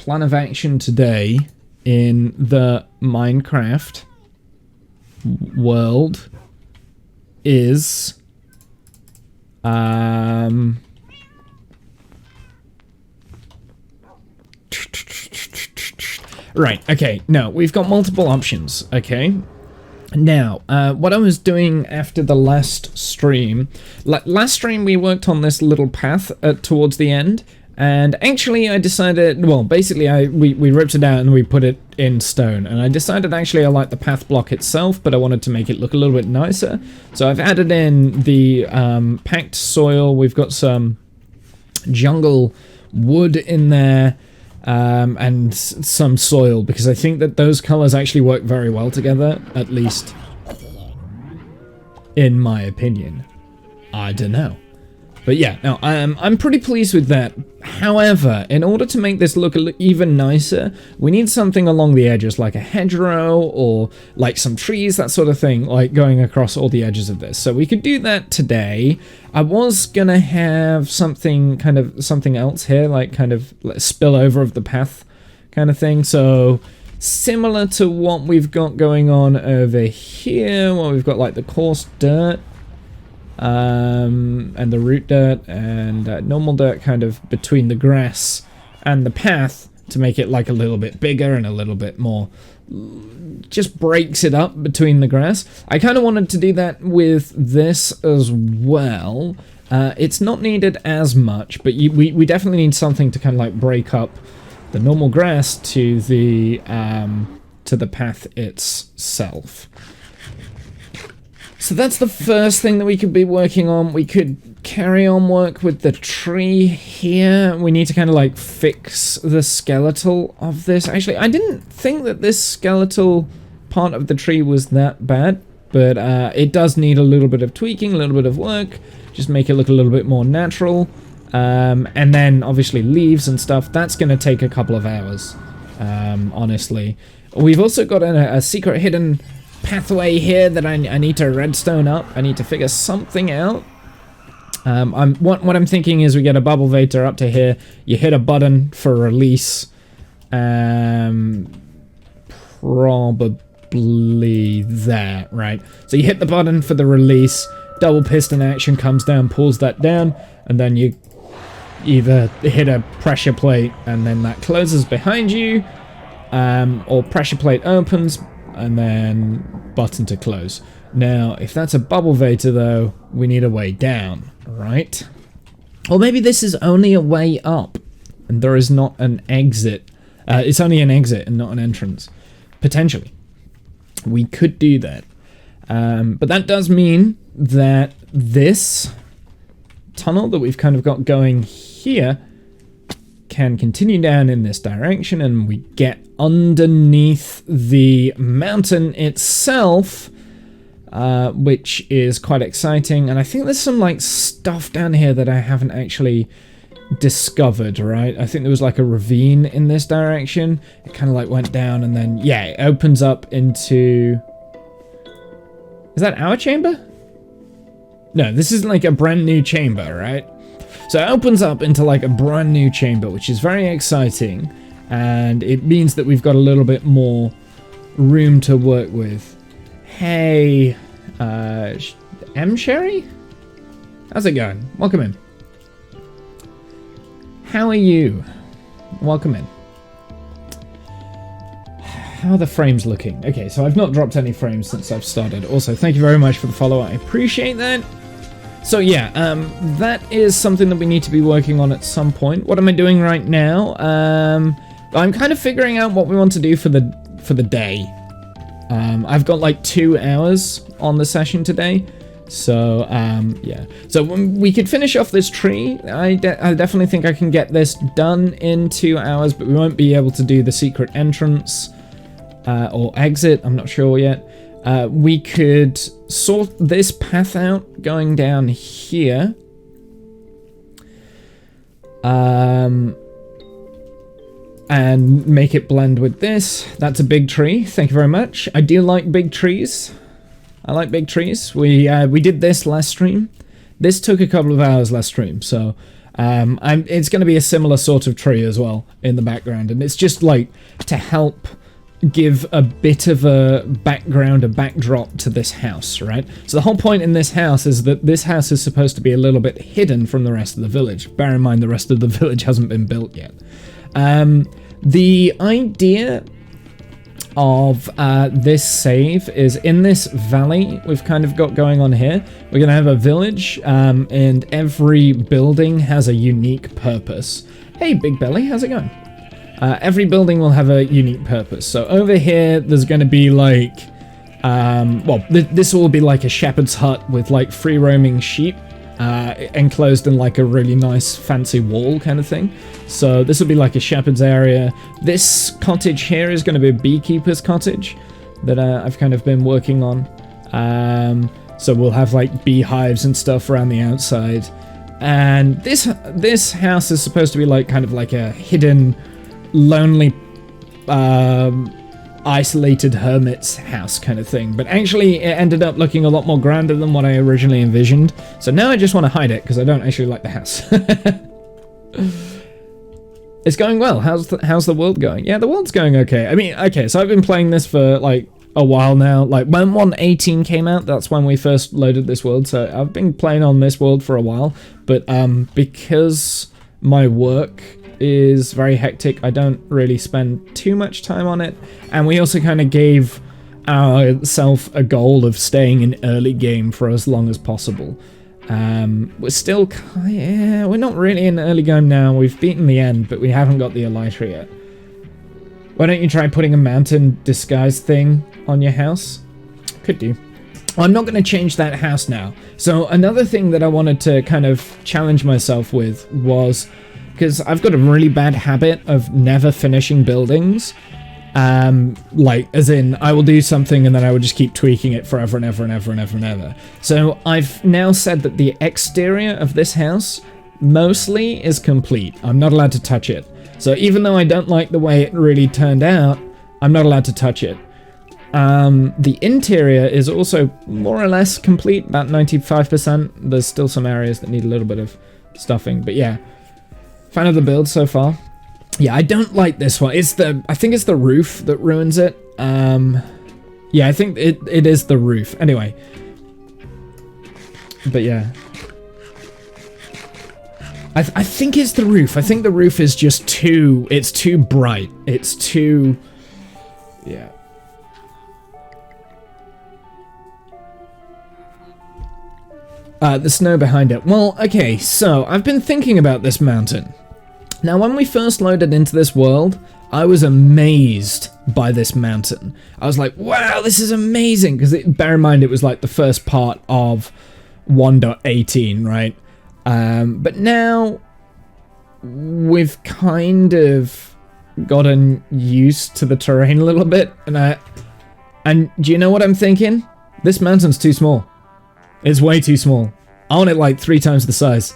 plan of action today in the Minecraft world is right, okay, no, we've got multiple options, okay? Now, what I was doing after the last stream, last stream we worked on this little path towards the end, and actually I decided, well, basically we ripped it out and we put it in stone, and I decided actually I like the path block itself, but I wanted to make it look a little bit nicer, so I've added in the packed soil, we've got some jungle wood in there, and some soil, because I think that those colors actually work very well together, at least in my opinion. I don't know. But yeah, no, I'm pretty pleased with that. However, in order to make this look even nicer, we need something along the edges, like a hedgerow or like some trees, that sort of thing, like going across all the edges of this. So we could do that today. I was gonna have something else here, like kind of spill over of the path kind of thing. So similar to what we've got going on over here, where we've got like the coarse dirt. And the root dirt and normal dirt kind of between the grass and the path to make it like a little bit bigger and a little bit more, just breaks it up between the grass. I kind of wanted to do that with this as well. It's not needed as much, but we definitely need something to kind of like break up the normal grass to the path itself. So that's the first thing that we could be working on. We could carry on work with the tree here. We need to kind of like fix the skeletal of this. Actually, I didn't think that this skeletal part of the tree was that bad, but it does need a little bit of tweaking, a little bit of work, just make it look a little bit more natural. And then obviously leaves and stuff, that's going to take a couple of hours, honestly. We've also got a secret hidden pathway here that I need to redstone up. I need to figure something out. What I'm thinking is we get a bubble vator up to here. You hit a button for release. Probably that, right? So you hit the button for the release. Double piston action comes down, pulls that down, and then you either hit a pressure plate and then that closes behind you, or pressure plate opens and then button to close. Now, if that's a bubble vator, though, we need a way down, right? Or maybe this is only a way up, and there is not an exit. It's only an exit and not an entrance. Potentially. We could do that. But that does mean that this tunnel that we've kind of got going here can continue down in this direction, and we get underneath the mountain itself, which is quite exciting. And I think there's some like stuff down here that I haven't actually discovered, right? I think there was like a ravine in this direction. It kind of like went down and then, yeah, it opens up into... Is that our chamber? No, this isn't like a brand new chamber, right? So it opens up into like a brand new chamber, which is very exciting, and it means that we've got a little bit more room to work with. Hey, M Sherry? How's it going? Welcome in. How are you? Welcome in. How are the frames looking? Okay, so I've not dropped any frames since I've started. Also, thank you very much for the follow. I appreciate that. So yeah, that is something that we need to be working on at some point. What am I doing right now? I'm kind of figuring out what we want to do for the day. I've got like 2 hours on the session today, so yeah. So we could finish off this tree. I definitely think I can get this done in 2 hours, but we won't be able to do the secret entrance or exit. I'm not sure yet. We could sort this path out going down here. And make it blend with this. That's a big tree. Thank you very much. I do like big trees. I like big trees. We did this last stream. This took a couple of hours last stream, so It's going to be a similar sort of tree as well in the background, and it's just like to help give a bit of a background, a backdrop to this house, right? So the whole point in this house is that this house is supposed to be a little bit hidden from the rest of the village. Bear in mind the rest of the village hasn't been built yet. The idea of this save is in this valley we've kind of got going on here. We're going to have a village, and every building has a unique purpose. Hey, Big Belly, how's it going? Every building will have a unique purpose. So over here, there's going to be like, this will be like a shepherd's hut with like free roaming sheep, enclosed in like a really nice fancy wall kind of thing. So this will be like a shepherd's area. This cottage here is going to be a beekeeper's cottage that I've kind of been working on. So we'll have like beehives and stuff around the outside. And this house is supposed to be like kind of like a hidden, lonely, isolated hermit's house kind of thing, but actually it ended up looking a lot more grander than what I originally envisioned. So now I just want to hide it because I don't actually like the house. It's going well. How's the world going? Yeah, the world's going okay. I mean, okay, so I've been playing this for like a while now. Like when 1.18 came out, that's when we first loaded this world. So I've been playing on this world for a while, but because my work is very hectic, I don't really spend too much time on it, and we also kind of gave ourselves a goal of staying in early game for as long as possible. We're still we're not really in early game now. We've beaten the end, but we haven't got the elytra yet. Why don't you try putting a mountain disguise thing on your house? Could do. I'm not going to change that house now. So another thing that I wanted to kind of challenge myself with was, because I've got a really bad habit of never finishing buildings. Like, as in, I will do something and then I will just keep tweaking it forever and ever and ever and ever and ever. So I've now said that the exterior of this house mostly is complete. I'm not allowed to touch it. So even though I don't like the way it really turned out, I'm not allowed to touch it. The interior is also more or less complete, about 95%. There's still some areas that need a little bit of stuffing, but yeah. Fan of the build so far. Yeah, I don't like this one. I think it's the roof that ruins it. Yeah, I think it is the roof. Anyway. But yeah. I think it's the roof. I think the roof is just it's too bright. It's too... Yeah. The snow behind it. Well, okay, so I've been thinking about this mountain. Now, when we first loaded into this world, I was amazed by this mountain. I was like, wow, this is amazing, because bear in mind it was like the first part of 1.18, right? But now we've kind of gotten used to the terrain a little bit, and do you know what I'm thinking? This mountain's too small. It's way too small. I want it like 3 times the size.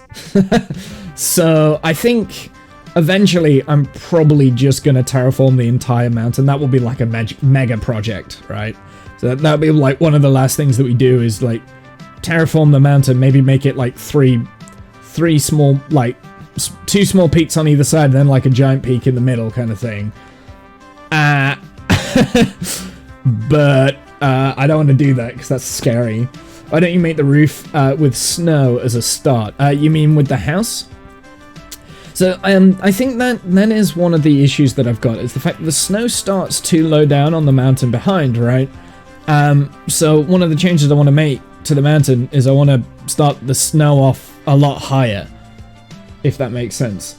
So I think eventually I'm probably just going to terraform the entire mountain. That will be like a mega project, right? So that'll be like one of the last things that we do is like terraform the mountain, maybe make it like three small, like 2 small peaks on either side and then like a giant peak in the middle kind of thing. But I don't want to do that because that's scary. Why don't you make the roof with snow as a start? You mean with the house? So I think that is one of the issues that I've got, is the fact that the snow starts too low down on the mountain behind, right? So one of the changes I want to make to the mountain is I want to start the snow off a lot higher, if that makes sense.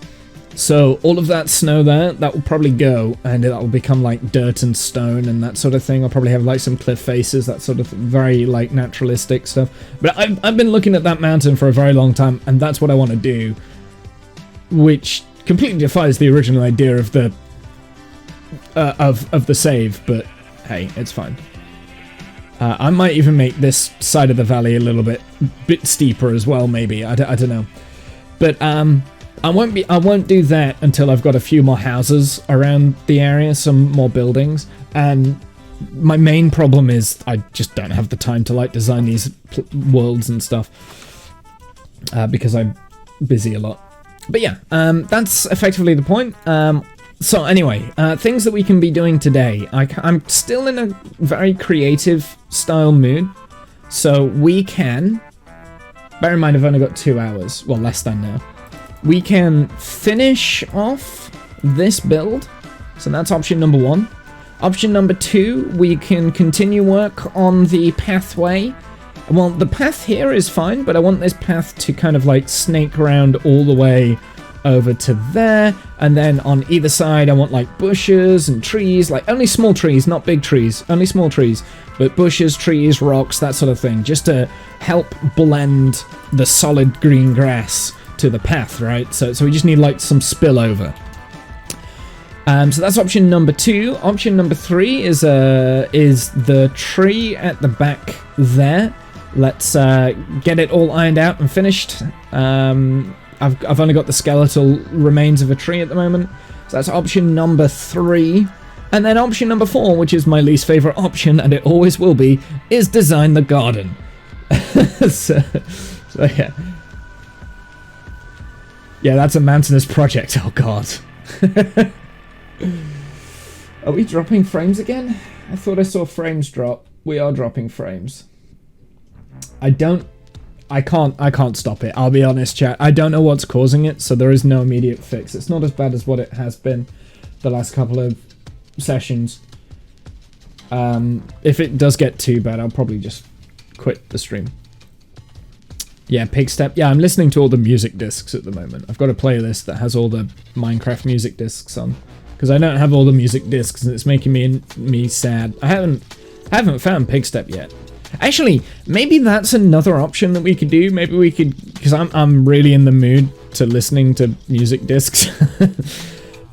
So all of that snow there, that will probably go, and that will become like dirt and stone and that sort of thing. I'll probably have like some cliff faces, that sort of very like naturalistic stuff. But I've been looking at that mountain for a very long time, and that's what I want to do, which completely defies the original idea of the of the save. But hey, it's fine. I might even make this side of the valley a little bit steeper as well, maybe. I don't know. But I won't do that until I've got a few more houses around the area, some more buildings, and my main problem is I just don't have the time to like design these worlds and stuff because I'm busy a lot. But yeah, that's effectively the point. So anyway, things that we can be doing today. I'm still in a very creative style mood. So we can, bear in mind I've only got 2 hours, well less than now. We can finish off this build. So that's option number 1. Option number 2, we can continue work on the pathway. Well, the path here is fine, but I want this path to kind of like snake around all the way over to there, and then on either side I want like bushes and trees, like only small trees, not big trees, only small trees, but bushes, trees, rocks, that sort of thing, just to help blend the solid green grass to the path, right? So we just need like some spillover. So that's option number 2. Option number 3 is the tree at the back there. Let's get it all ironed out and finished. I've only got the skeletal remains of a tree at the moment. So that's option number 3. And then option number 4, which is my least favorite option, and it always will be, is design the garden. so yeah. Yeah, that's a mountainous project. Oh god. Are we dropping frames again? I thought I saw frames drop. We are dropping frames. I can't stop it. I'll be honest, chat. I don't know what's causing it, so there is no immediate fix. It's not as bad as what it has been the last couple of sessions. If it does get too bad, I'll probably just quit the stream. Yeah, Pigstep. Yeah, I'm listening to all the music discs at the moment. I've got a playlist that has all the Minecraft music discs on, because I don't have all the music discs, and it's making me sad. I haven't found Pigstep yet. Actually, maybe that's another option that we could do. Maybe we could, because I'm really in the mood to listening to music discs.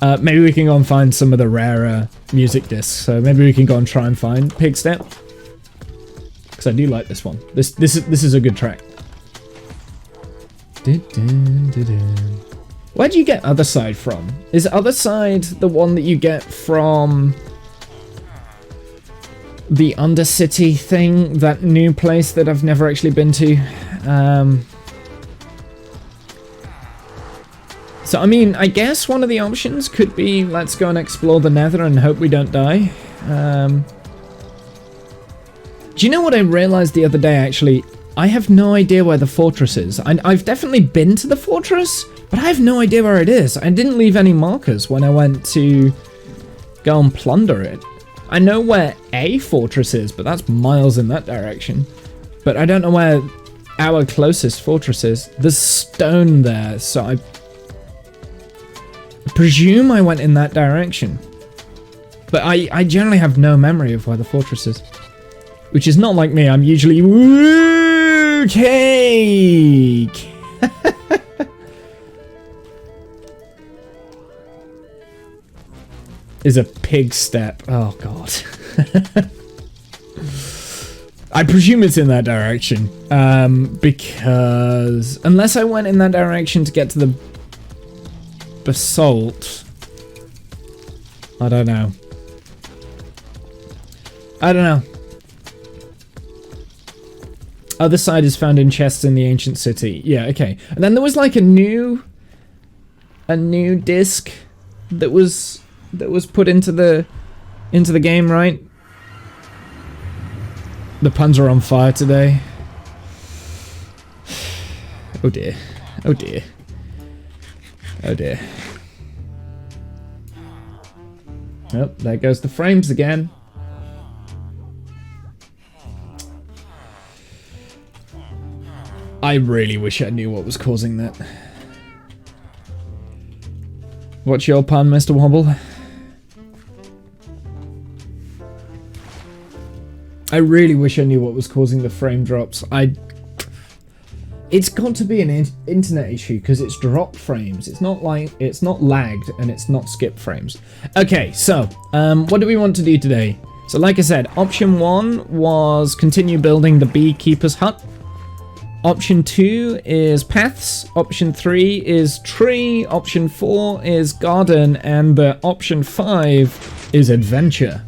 Maybe we can go and find some of the rarer music discs. So maybe we can go and try and find Pigstep, because I do like this one. This is a good track. Where do you get Other Side from? Is Other Side the one that you get from the Undercity thing, that new place that I've never actually been to? So I mean, I guess one of the options could be let's go and explore the Nether and hope we don't die. Do you know what I realized the other day, actually? I have no idea where the fortress is. I've definitely been to the fortress, but I have no idea where it is. I didn't leave any markers when I went to go and plunder it. I know where a fortress is, but that's miles in that direction. But I don't know where our closest fortress is. There's stone there, so I presume I went in that direction. But I generally have no memory of where the fortress is. Which is not like me, I'm usually woo cake! Is a pig step. Oh god. I presume it's in that direction. Because unless I went in that direction to get to the basalt, I don't know. Other Side is found in chests in the ancient city. Yeah, okay. And then there was like a new disc that was put into the game, right? The puns are on fire today. Oh dear. Oh dear. Oh dear. Oh, there goes the frames again. I really wish I knew what was causing that. What's your pun, Mr. Wobble? I really wish I knew what was causing the frame drops. It's got to be an internet issue, because it's dropped frames. It's not lagged, and it's not skipped frames. Okay, so what do we want to do today? So like I said, option 1 was continue building the beekeeper's hut. Option 2 is paths, option 3 is tree, option 4 is garden, and the option 5 is adventure.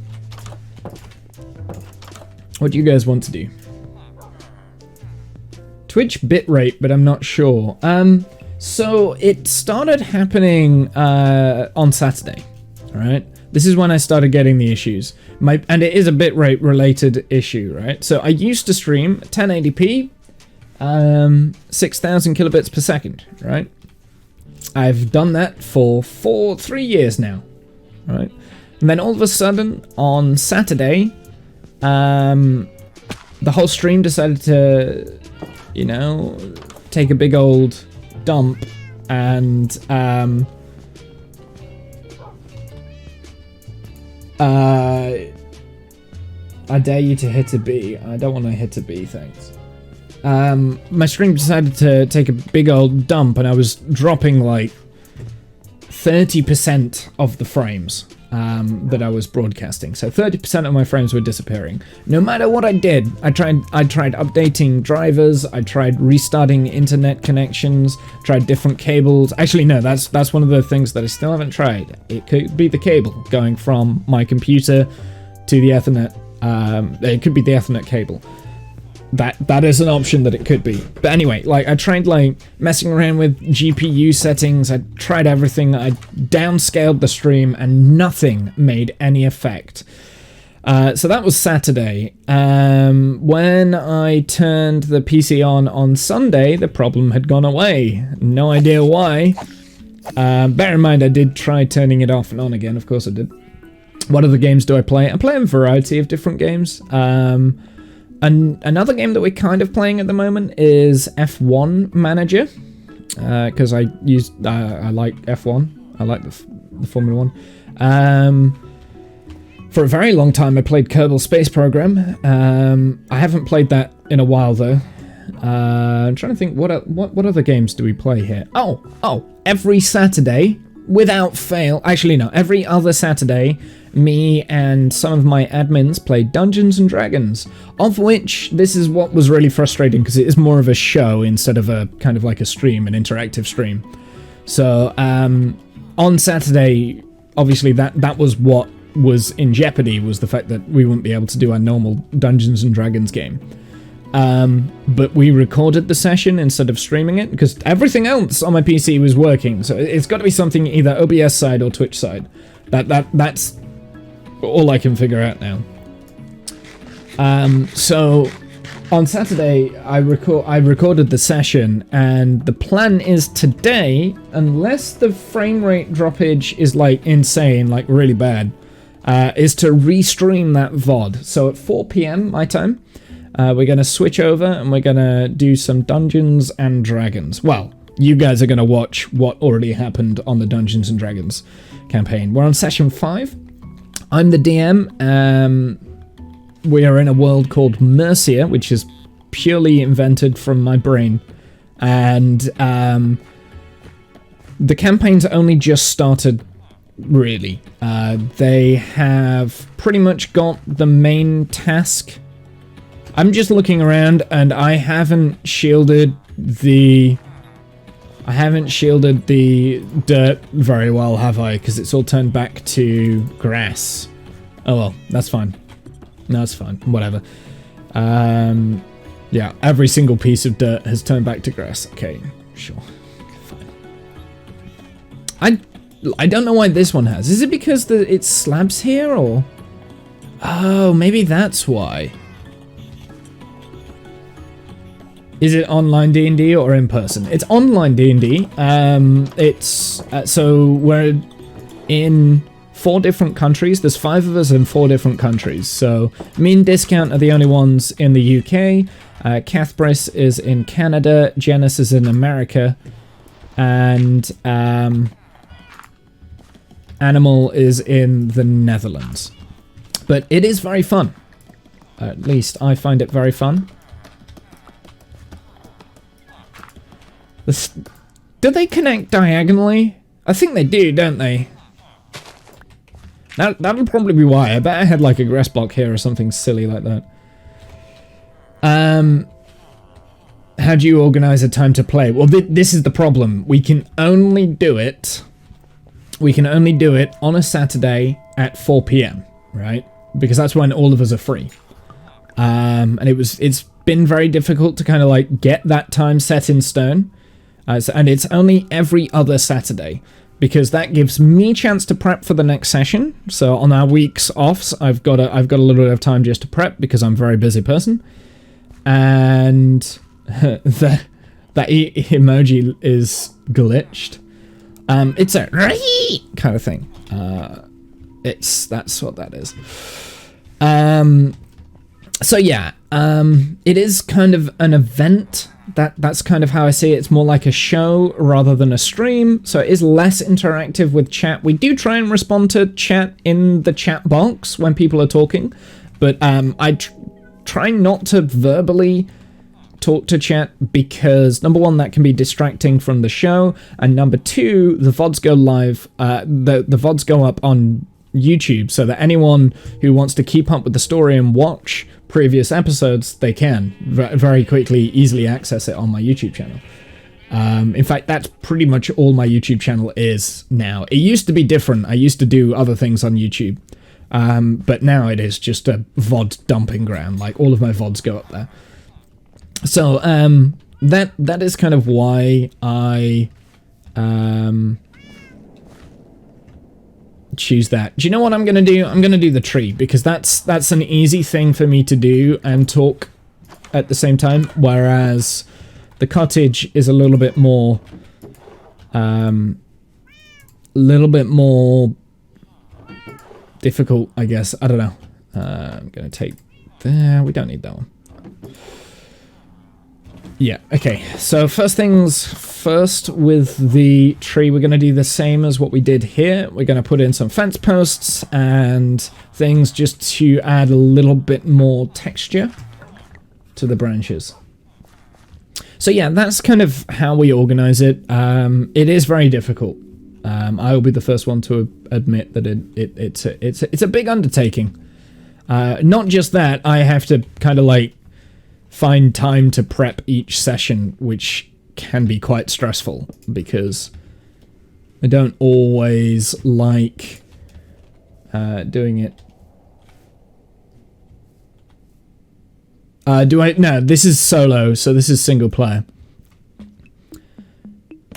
What do you guys want to do? Twitch bitrate, but I'm not sure. So it started happening on Saturday, right? This is when I started getting the issues. And it is a bitrate related issue, right? So I used to stream 1080p, 6,000 kilobits per second, right? I've done that for 3 years now, right? And then all of a sudden on Saturday, the whole stream decided to, you know, take a big old dump and I dare you to hit a B. I don't want to hit a B, thanks. My stream decided to take a big old dump and I was dropping like 30% of the frames that I was broadcasting. So 30% of my frames were disappearing. No matter what I did, I tried updating drivers, I tried restarting internet connections, tried different cables. Actually, no, that's one of the things that I still haven't tried. It could be the cable going from my computer to the Ethernet. It could be the Ethernet cable. That is an option that it could be. But anyway, like I tried like messing around with GPU settings, I tried everything, I downscaled the stream and nothing made any effect. So that was Saturday. When I turned the PC on Sunday, the problem had gone away. No idea why. Bear in mind I did try turning it off and on again, of course I did. What other games do I play? I play a variety of different games. And another game that we're kind of playing at the moment is F1 Manager, because I like F1. I like the Formula 1. For a very long time, I played Kerbal Space Program. I haven't played that in a while though. I'm trying to think what other games do we play here? Oh, every Saturday, without fail. Actually, no, every other Saturday. Me and some of my admins played Dungeons and Dragons, of which this is what was really frustrating because it is more of a show instead of a kind of like a stream, an interactive stream. So on Saturday, obviously that was what was in jeopardy, was the fact that we wouldn't be able to do our normal Dungeons and Dragons game. But we recorded the session instead of streaming it because everything else on my PC was working. So it's got to be something either OBS side or Twitch side. That's all I can figure out now. So on Saturday I recorded the session, and the plan is today, unless the frame rate droppage is like insane, like really bad, is to restream that VOD. So at 4 PM my time, we're gonna switch over and we're gonna do some Dungeons and Dragons. Well, you guys are gonna watch what already happened on the Dungeons and Dragons campaign. We're on session 5. I'm the DM. We are in a world called Mercia, which is purely invented from my brain. And the campaign's only just started, really. They have pretty much got the main task. I'm just looking around, and I haven't shielded the dirt very well, have I? Because it's all turned back to grass. Oh well, that's fine. No, it's fine. Whatever. Yeah, every single piece of dirt has turned back to grass. Okay, sure. Fine. I don't know why this one has. Is it because it's slabs here, or? Oh, maybe that's why. Is it online D&D or in person? It's online D&D. So we're in 4 different countries. There's 5 of us in 4 different countries. So me and Discount are the only ones in the UK. Cathbris is in Canada. Janice is in America. And Animal is in the Netherlands. But it is very fun. At least I find it very fun. Do they connect diagonally? I think they do, don't they? That'll probably be why. I bet I had like a grass block here or something silly like that. How do you organize a time to play? Well, this is the problem. We can only do it on a Saturday at 4 PM, right? Because that's when all of us are free. And it's been very difficult to kind of like get that time set in stone. And it's only every other Saturday, because that gives me a chance to prep for the next session. So on our weeks offs, I've got a little bit of time just to prep because I'm a very busy person. And that emoji is glitched. It's a kind of thing. That's what that is. So yeah, it is kind of an event. That's kind of how I see it. It's more like a show rather than a stream, so it is less interactive with chat. We do try and respond to chat in the chat box when people are talking, but I try not to verbally talk to chat because, number one, that can be distracting from the show, and number two, the VODs go live, the VODs go up on YouTube, so that anyone who wants to keep up with the story and watch previous episodes, they can very quickly, easily access it on my YouTube channel. In fact, that's pretty much all my YouTube channel is now. It used to be different. I used to do other things on YouTube, but now it is just a VOD dumping ground. Like, all of my VODs go up there. So that is kind of why I choose that. Do you know what I'm gonna do? I'm gonna do the tree, because that's an easy thing for me to do and talk at the same time, whereas the cottage is a little bit more difficult, I guess. I don't know. I'm gonna take there. We don't need that one. Yeah, okay, so first things first with the tree, we're going to do the same as what we did here. We're going to put in some fence posts and things just to add a little bit more texture to the branches. So yeah, that's kind of how we organize it. It is very difficult. I will be the first one to admit that it's a big undertaking. Not just that, I have to kind of like find time to prep each session, which can be quite stressful because I don't always like doing it. No, this is solo, so this is single player.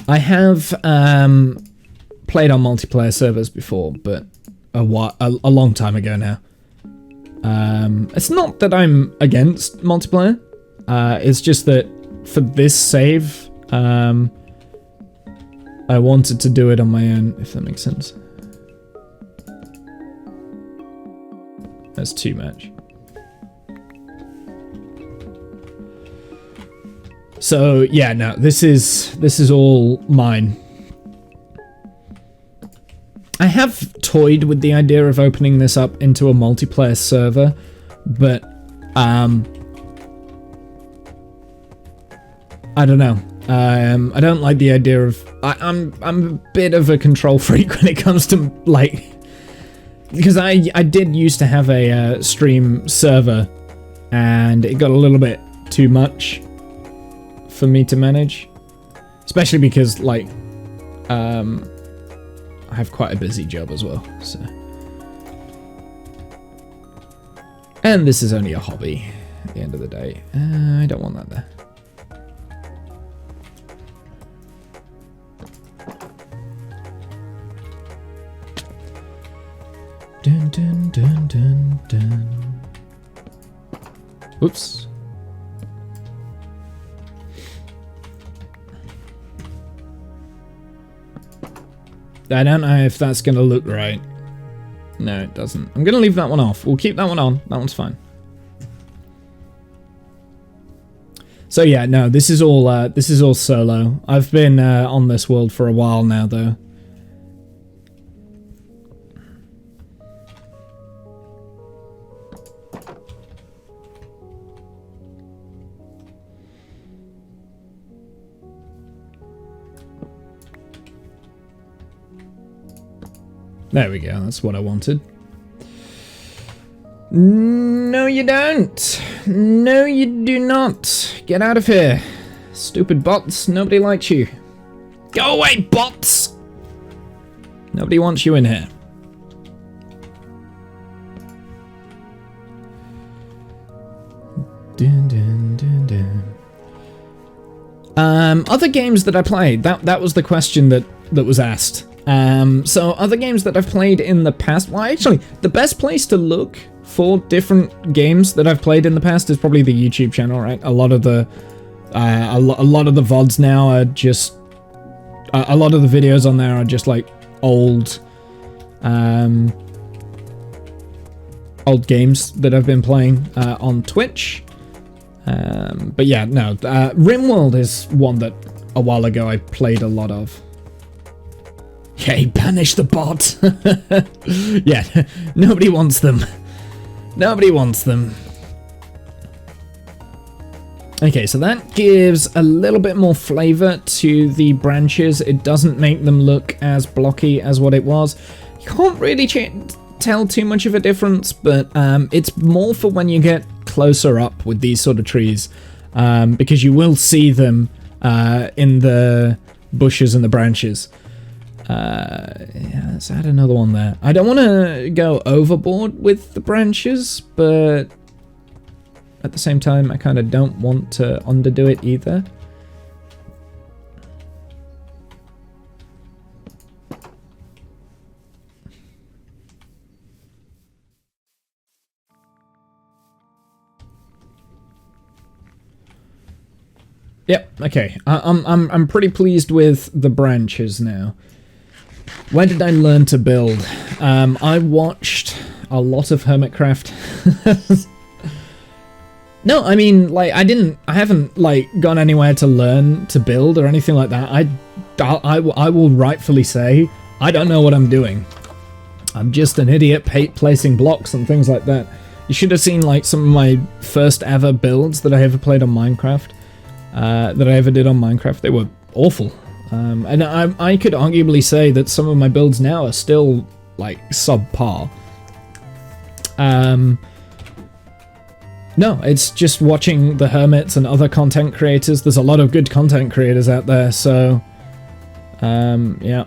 I have played on multiplayer servers before, but a long time ago now. It's not that I'm against multiplayer. It's just that for this save, I wanted to do it on my own, if that makes sense. That's too much. So yeah, no, this is all mine. I have toyed with the idea of opening this up into a multiplayer server, but I don't know. I don't like the idea of. I'm a bit of a control freak when it comes to like, because I did used to have a stream server, and it got a little bit too much for me to manage, especially because like I have quite a busy job as well. So, and this is only a hobby at the end of the day. I don't want that there. Dun, dun, dun, dun, dun. Oops. I don't know if that's going to look right. No, it doesn't. I'm going to leave that one off. We'll keep that one on. That one's fine. So yeah, no, this is all solo. I've been on this world for a while now, though. There we go, that's what I wanted. No, you don't. No, you do not. Get out of here. Stupid bots, nobody likes you. Go away, bots! Nobody wants you in here. Dun, dun, dun, dun. Other games that I played, that was the question that was asked. So other games that I've played in the past, well, actually, the best place to look for different games that I've played in the past is probably the YouTube channel, right? A lot of the VODs now are just, a lot of the videos on there are just like old games that I've been playing on Twitch. But yeah, no, RimWorld is one that a while ago I played a lot of. Yay, banish the bot! Yeah, nobody wants them. Nobody wants them. Okay, so that gives a little bit more flavor to the branches. It doesn't make them look as blocky as what it was. You can't really tell too much of a difference, but it's more for when you get closer up with these sort of trees, because you will see them in the bushes and the branches. Yeah, let's add another one there. I don't want to go overboard with the branches, but at the same time, I kind of don't want to underdo it either. Yep, okay. I'm pretty pleased with the branches now. Where did I learn to build? I watched a lot of Hermitcraft. No, I mean, like, I haven't, like, gone anywhere to learn to build or anything like that. I will rightfully say, I don't know what I'm doing. I'm just an idiot placing blocks and things like that. You should have seen, like, some of my first ever builds that I ever played on Minecraft. That I ever did on Minecraft. They were awful. And I could arguably say that some of my builds now are still, like, subpar. No, it's just watching the hermits and other content creators. There's a lot of good content creators out there, so... yeah.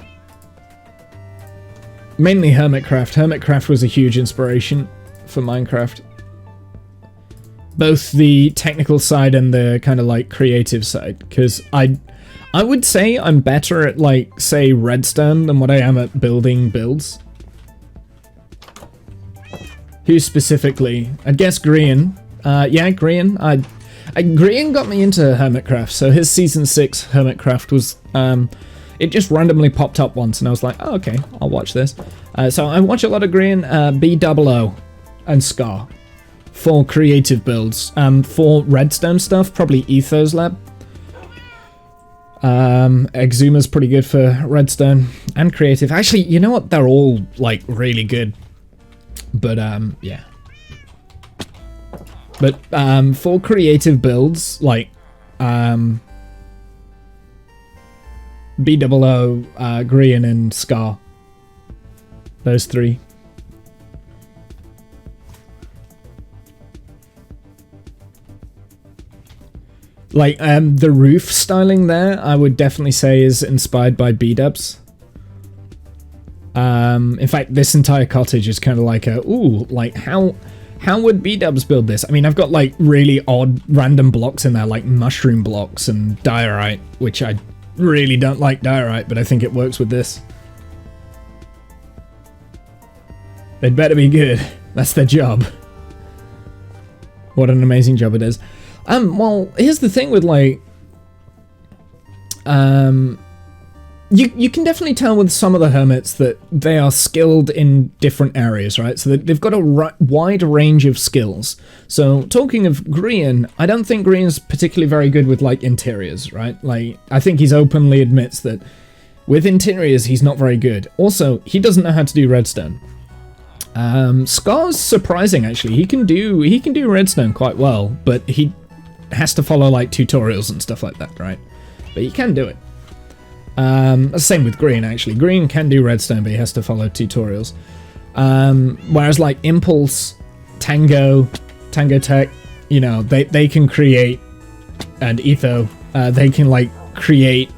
Mainly Hermitcraft. Hermitcraft was a huge inspiration for Minecraft. Both the technical side and the kind of, like, creative side, because I would say I'm better at, like, say, redstone than what I am at building builds. Who specifically? I guess Grian. Yeah, Grian. Grian got me into Hermitcraft, so his Season 6 Hermitcraft was, it just randomly popped up once, and I was like, oh, okay, I'll watch this. So I watch a lot of Grian, B00, and Scar for creative builds. For redstone stuff, probably Ethos Lab. Exuma's pretty good for redstone and creative. Actually, you know what? They're all, like, really good. But, yeah. But, for creative builds, like, B00, Grian, and Scar. Those three. Like, the roof styling there, I would definitely say is inspired by B-dubs. In fact, this entire cottage is kind of like a, ooh, like, how would B-dubs build this? I mean, I've got, like, really odd random blocks in there, like mushroom blocks and diorite, which I really don't like diorite, but I think it works with this. They'd better be good. That's their job. What an amazing job it is. Well, here's the thing with, like, you can definitely tell with some of the hermits that they are skilled in different areas, right? So they've got a wide range of skills. So talking of Grian, I don't think Grian's particularly very good with, like, interiors, right? Like, I think he's openly admits that with interiors he's not very good. Also, he doesn't know how to do redstone. Scar's surprising, actually. He can do redstone quite well, but he has to follow, like, tutorials and stuff like that, right? But he can do it. Same with Green, actually. Green can do redstone, but he has to follow tutorials. Whereas, like, Impulse, Tango Tech, you know, they can create, and Etho, they can, like, create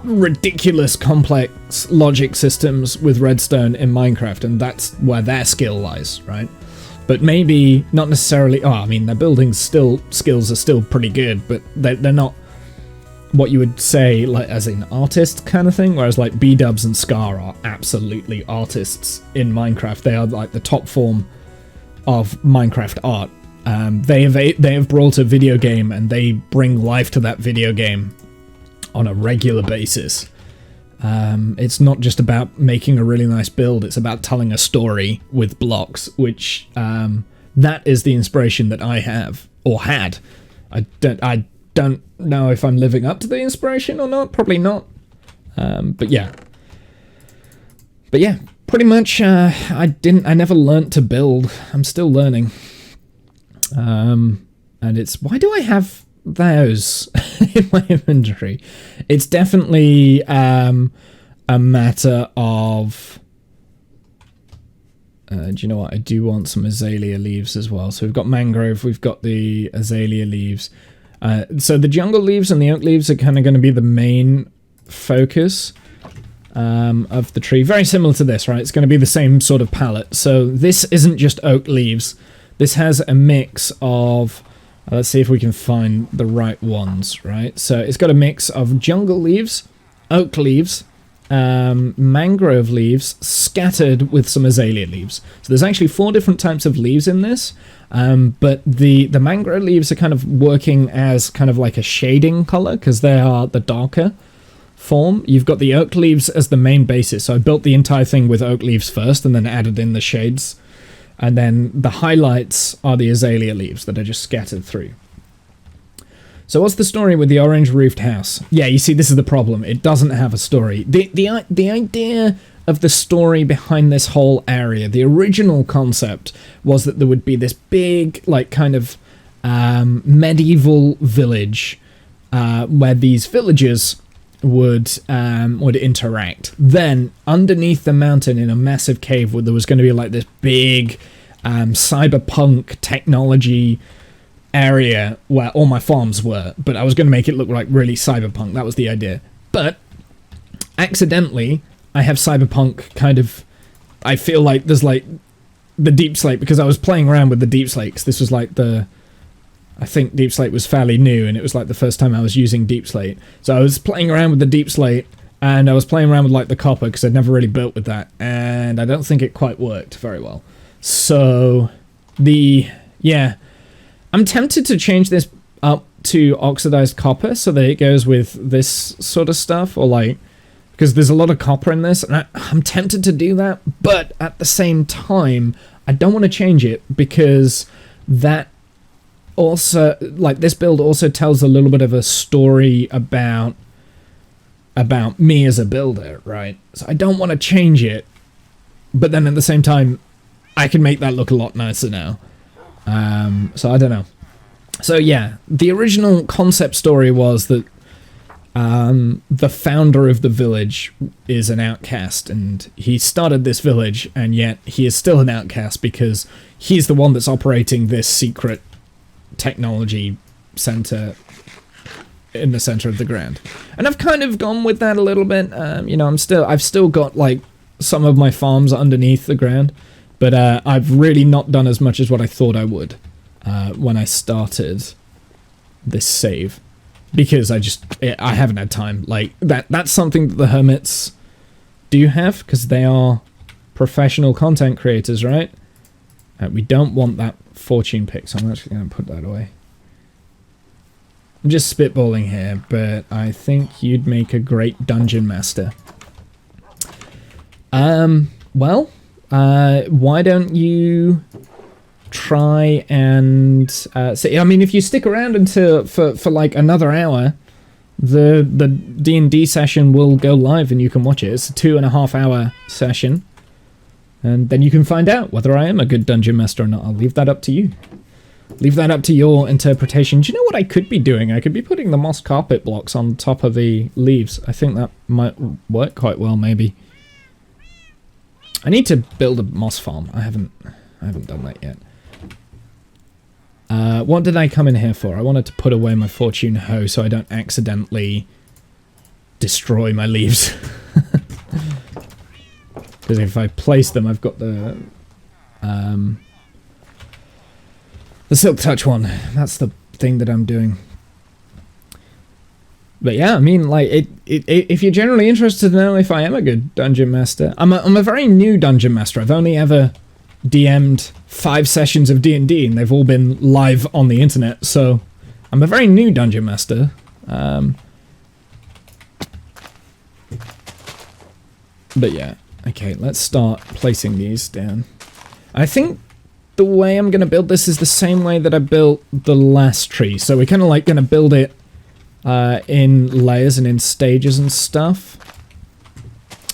ridiculous complex logic systems with redstone in Minecraft, and that's where their skill lies, right? But maybe not necessarily. Oh, I mean, their building skills are still pretty good, but they're not what you would say like as an artist kind of thing, whereas like B-dubs and Scar are absolutely artists in Minecraft. They are like the top form of Minecraft art. They have brought a video game and they bring life to that video game on a regular basis. It's not just about making a really nice build, it's about telling a story with blocks, which that is the inspiration that I have, or had. I don't know if I'm living up to the inspiration or not, probably not. But yeah, pretty much I never learnt to build. I'm still learning. And it's, why do I have those in my inventory? It's definitely a matter of do you know what, I do want some azalea leaves as well. So we've got mangrove, we've got the azalea leaves, so the jungle leaves and the oak leaves are kind of going to be the main focus of the tree. Very similar to this, right? It's going to be the same sort of palette. So this isn't just oak leaves, this has a mix of let's see if we can find the right ones, right? So it's got a mix of jungle leaves, oak leaves, mangrove leaves, scattered with some azalea leaves. So there's actually 4 different types of leaves in this, but the mangrove leaves are kind of working as kind of like a shading color, because they are the darker form. You've got the oak leaves as the main basis, so I built the entire thing with oak leaves first, and then added in the shades. And then the highlights are the azalea leaves that are just scattered through. So what's the story with the orange roofed house? Yeah, you see, this is the problem. It doesn't have a story. The idea of the story behind this whole area, the original concept was that there would be this big, like, kind of medieval village where these villagers would interact. Then underneath the mountain in a massive cave where there was going to be like this big cyberpunk technology area where all my farms were, but I was going to make it look like really cyberpunk. That was the idea. But accidentally I have cyberpunk kind of, I feel like there's like the deep slate, because I was playing around with the deep slate, 'cause this was like I think Deep Slate was fairly new, and it was like the first time I was using Deep Slate. So I was playing around with the Deep Slate, and I was playing around with like the copper, because I'd never really built with that, and I don't think it quite worked very well. So I'm tempted to change this up to oxidized copper so that it goes with this sort of stuff, or like, because there's a lot of copper in this, and I'm tempted to do that, but at the same time I don't want to change it, because that also, like, this build also tells a little bit of a story about me as a builder, right? So I don't want to change it, but then at the same time I can make that look a lot nicer now. So I don't know. So yeah, the original concept story was that the founder of the village is an outcast, and he started this village, and yet he is still an outcast because he's the one that's operating this secret technology center in the center of the ground. And I've kind of gone with that a little bit. You know, I've still got like some of my farms underneath the ground, but I've really not done as much as what I thought I would when I started this save, because I haven't had time. Like that's something that the hermits do have, because they are professional content creators, right? We don't want that fortune pick, so I'm actually going to put that away. I'm just spitballing here, but I think you'd make a great dungeon master. Well, why don't you try and see? I mean, if you stick around until for like another hour, the D&D session will go live and you can watch it. It's a 2.5 hour session. And then you can find out whether I am a good dungeon master or not. I'll leave that up to you. Leave that up to your interpretation. Do you know what I could be doing? I could be putting the moss carpet blocks on top of the leaves. I think that might work quite well, maybe. I need to build a moss farm. I haven't done that yet. What did I come in here for? I wanted to put away my fortune hoe so I don't accidentally destroy my leaves. Because if I place them, I've got the Silk Touch one. That's the thing that I'm doing. But yeah, I mean, like, if you're generally interested to know if I am a good dungeon master, I'm a very new dungeon master. I've only ever DM'd 5 sessions of D&D, and they've all been live on the internet, so I'm a very new dungeon master. But yeah, okay, let's start placing these down. I think the way I'm going to build this is the same way that I built the last tree. So we're kind of like going to build it in layers and in stages and stuff.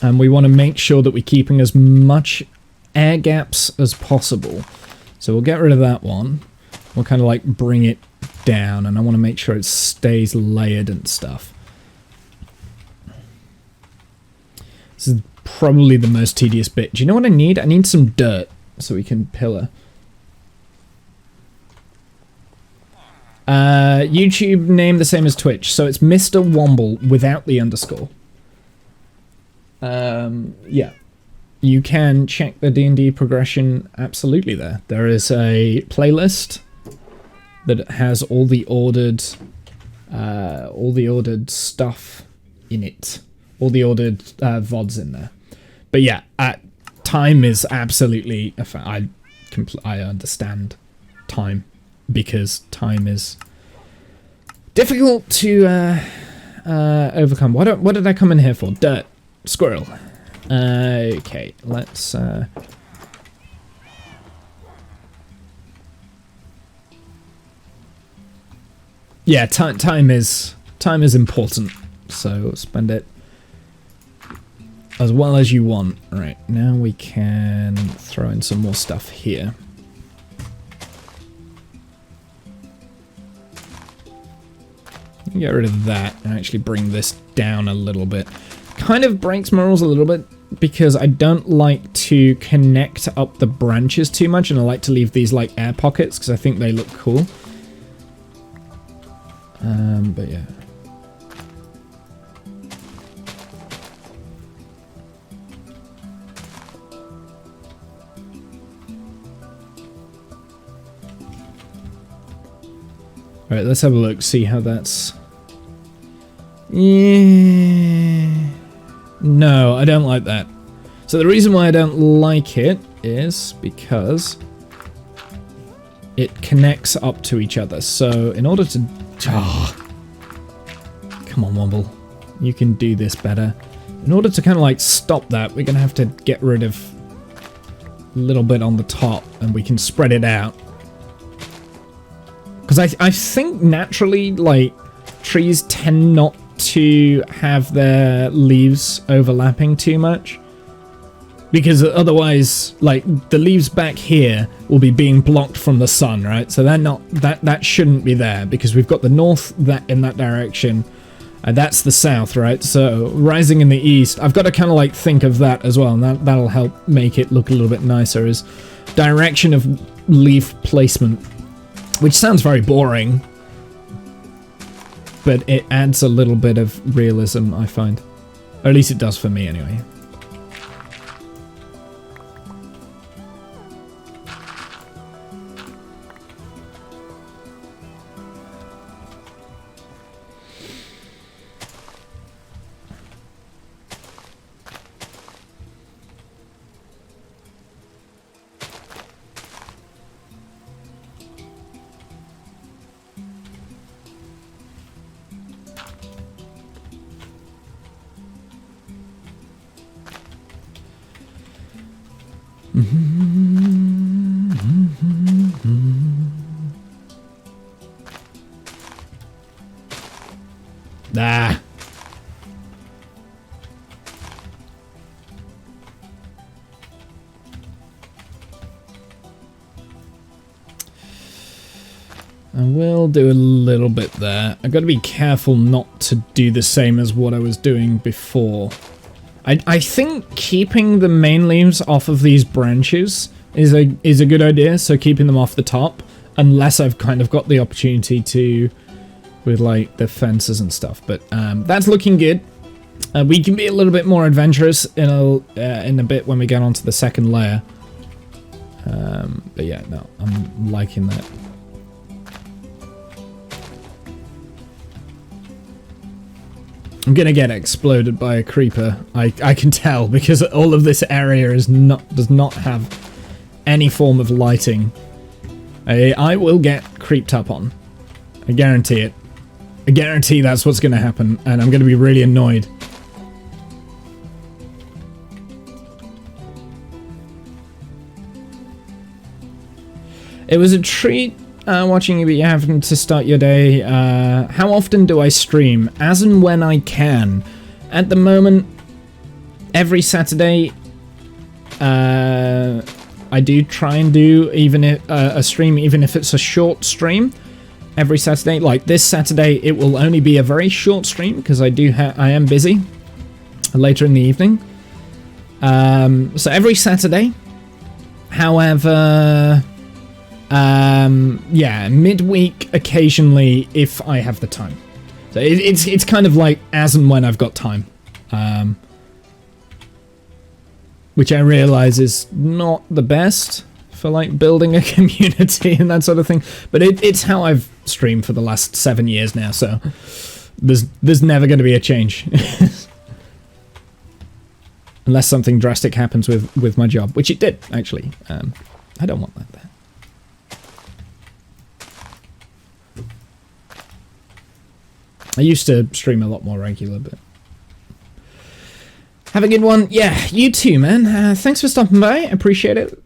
And we want to make sure that we're keeping as much air gaps as possible. So we'll get rid of that one. We'll kind of like bring it down, and I want to make sure it stays layered and stuff. This is probably the most tedious bit. Do you know what I need? I need some dirt so we can pillar. YouTube name the same as Twitch, so it's Mr. Womble without the underscore. Yeah. You can check the D&D progression absolutely there. There is a playlist that has all the ordered stuff in it. All the ordered VODs in there. But yeah, time is absolutely... I understand time, because time is difficult to overcome. What did I come in here for? Dirt. Squirrel. Okay, let's... Yeah, time is important, so spend it as well as you want. Right, now we can throw in some more stuff here. Get rid of that and actually bring this down a little bit. Kind of breaks my rules a little bit because I don't like to connect up the branches too much, and I like to leave these like air pockets because I think they look cool. But yeah. Alright, let's have a look, see how that's... Yeah. No, I don't like that. So the reason why I don't like it is because it connects up to each other. So in order to... Oh, come on, Womble. You can do this better. In order to kind of like stop that, we're going to have to get rid of a little bit on the top, and we can spread it out. Because I think naturally, like, trees tend not to have their leaves overlapping too much. Because otherwise, like, the leaves back here will be being blocked from the sun, right? So they're not, that shouldn't be there, because we've got the north that in that direction, and that's the south, right? So rising in the east, I've got to kind of like think of that as well, and that'll help make it look a little bit nicer, is direction of leaf placement, which sounds very boring, but it adds a little bit of realism, I find. Or at least it does for me anyway. Ah. I will do a little bit there. I've got to be careful not to do the same as what I was doing before. I think keeping the main leaves off of these branches is a good idea, so keeping them off the top, unless I've kind of got the opportunity to with like the fences and stuff. But that's looking good. We can be a little bit more adventurous in a bit when we get onto the second layer. But yeah, no, I'm liking that. I'm gonna get exploded by a creeper. I can tell because all of this area does not have any form of lighting. I will get creeped up on. I guarantee it. I guarantee that's what's gonna happen, and I'm gonna be really annoyed. It was a treat watching you, but you having to start your day. How often do I stream? As and when I can. At the moment, every Saturday, I do try and do even if, a stream, even if it's a short stream. Every Saturday, like this Saturday, it will only be a very short stream because I am busy later in the evening. So every Saturday. However, yeah, midweek occasionally if I have the time. So it's kind of like as and when I've got time. Which I realize is not the best for like building a community and that sort of thing. But it's how I've streamed for the last 7 years now, so there's never going to be a change. Unless something drastic happens with my job, which it did, actually. I don't want that there. I used to stream a lot more regular, but... Have a good one. Yeah, you too, man. Thanks for stopping by. I appreciate it.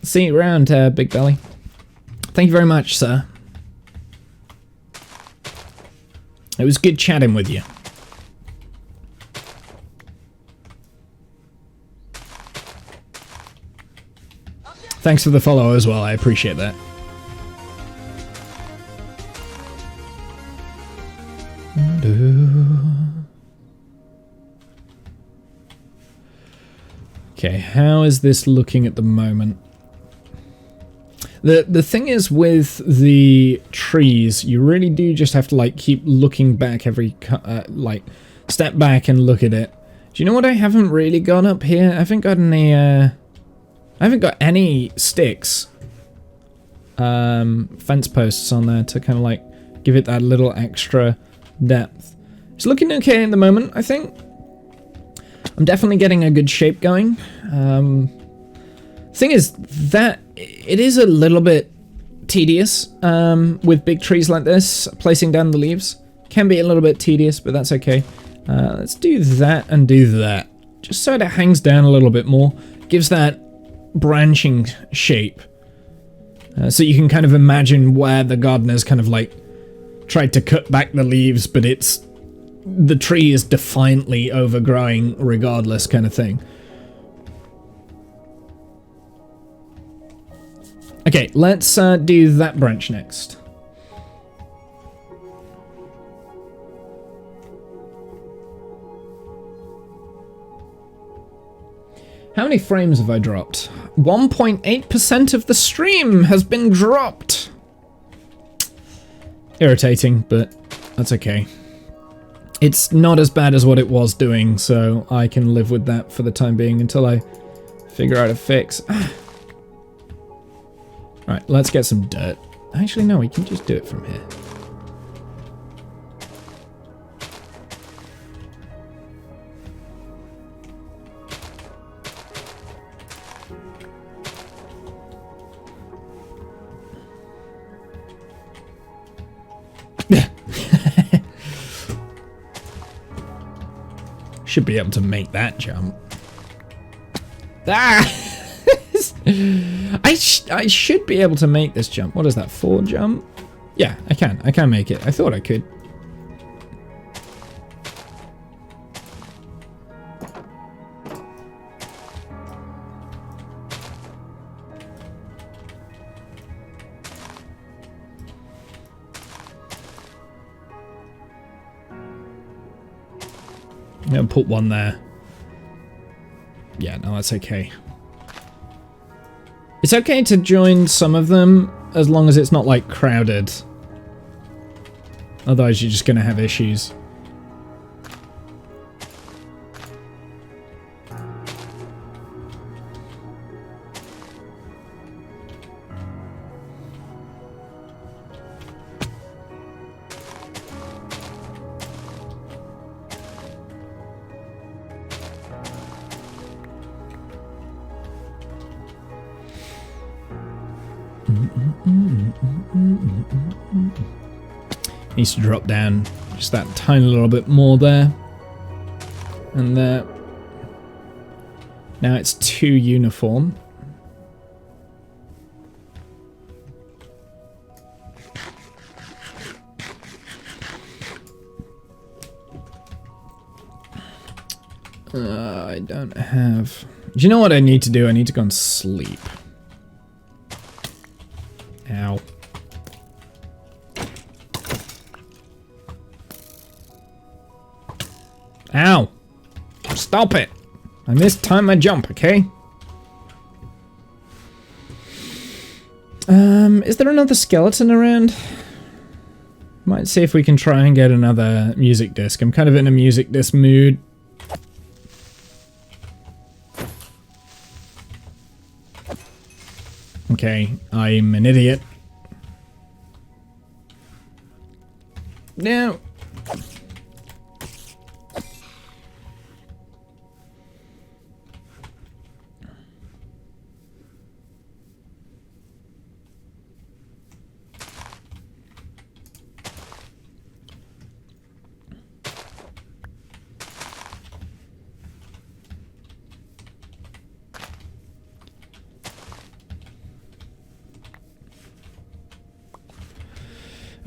See you around, Big Belly. Thank you very much, sir. It was good chatting with you. Thanks for the follow as well. I appreciate that. Okay, how is this looking at the moment? The thing is with the trees, you really do just have to like keep looking back every like step back and look at it. Do you know what I haven't really got up here? I haven't got any I haven't got any sticks, fence posts on there to kind of like give it that little extra depth. It's looking okay at the moment, I think. I'm definitely getting a good shape going. Thing is that it is a little bit tedious with big trees like this. Placing down the leaves can be a little bit tedious, but that's okay. Let's do that and do that. Just so that it hangs down a little bit more. Gives that branching shape. So you can kind of imagine where the gardener's kind of like tried to cut back the leaves, but the tree is defiantly overgrowing regardless kind of thing. Okay, let's do that branch next. How many frames have I dropped? 1.8% of the stream has been dropped. Irritating, but that's okay. It's not as bad as what it was doing, so I can live with that for the time being until I figure out a fix. Right, let's get some dirt. Actually, no, we can just do it from here. Should be able to make that jump. Ah! I should be able to make this jump. What is that, 4 jump? Yeah, I can. I can make it. I thought I could. I'm gonna put one there. Yeah, no, that's okay. It's okay to join some of them as long as it's not like crowded. Otherwise you're just gonna have issues. Needs to drop down just that tiny little bit more there. And there. Now it's too uniform. I don't have... Do you know what I need to do? I need to go and sleep. Ow. Ow! Stop it! I missed time my jump, okay? Is there another skeleton around? Might see if we can try and get another music disc. I'm kind of in a music disc mood. Okay, I'm an idiot. No.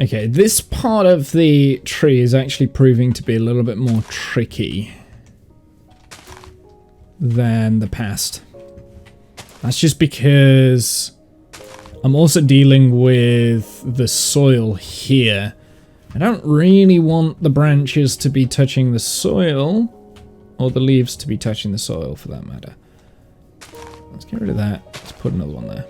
Okay, this part of the tree is actually proving to be a little bit more tricky than the past. That's just because I'm also dealing with the soil here. I don't really want the branches to be touching the soil, or the leaves to be touching the soil for that matter. Let's get rid of that. Let's put another one there.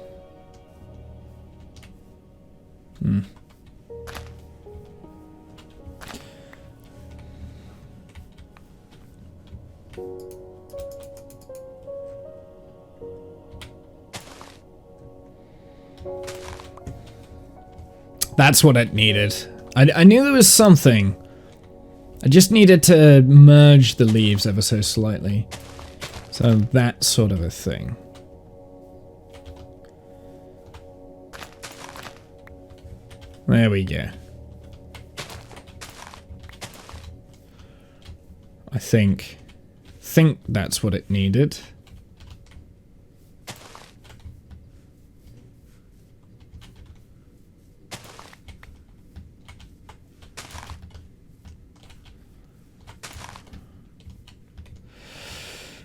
That's what it needed. I knew there was something. I just needed to merge the leaves ever so slightly. So that sort of a thing. There we go. I think that's what it needed.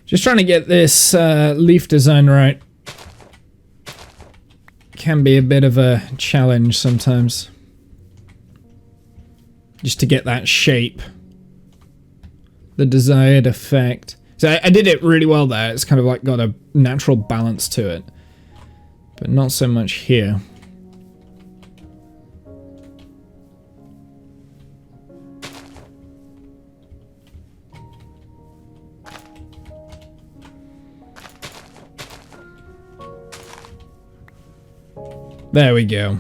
Just trying to get this leaf design right can be a bit of a challenge sometimes. Just to get that shape. The desired effect. So I did it really well there. It's kind of like got a natural balance to it. But not so much here. There we go.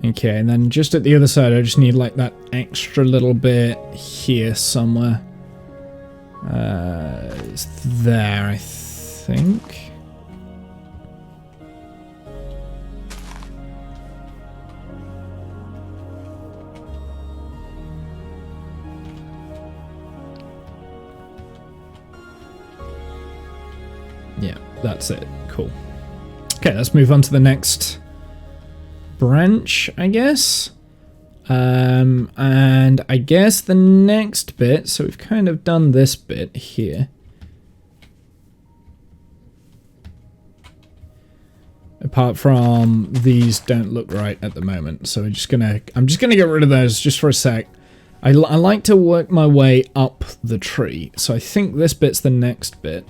Okay, and then just at the other side, I just need like that extra little bit here somewhere. It's there, I think. Yeah, that's it. Cool. Okay, let's move on to the next branch, I guess. And I guess the next bit, so we've kind of done this bit here. Apart from these don't look right at the moment, so I'm just gonna get rid of those just for a sec. I like to work my way up the tree, so I think this bit's the next bit.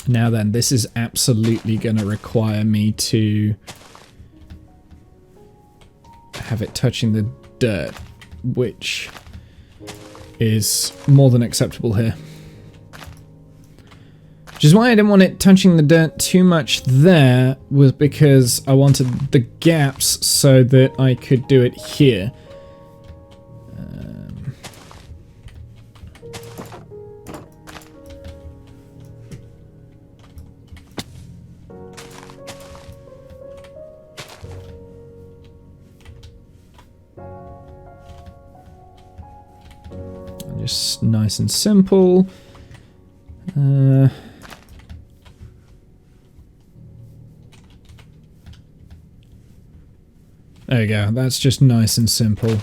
Now then, this is absolutely going to require me to have it touching the dirt, which is more than acceptable here. Which is why I didn't want it touching the dirt too much there, was because I wanted the gaps so that I could do it here. Just nice and simple. There you go, that's just nice and simple.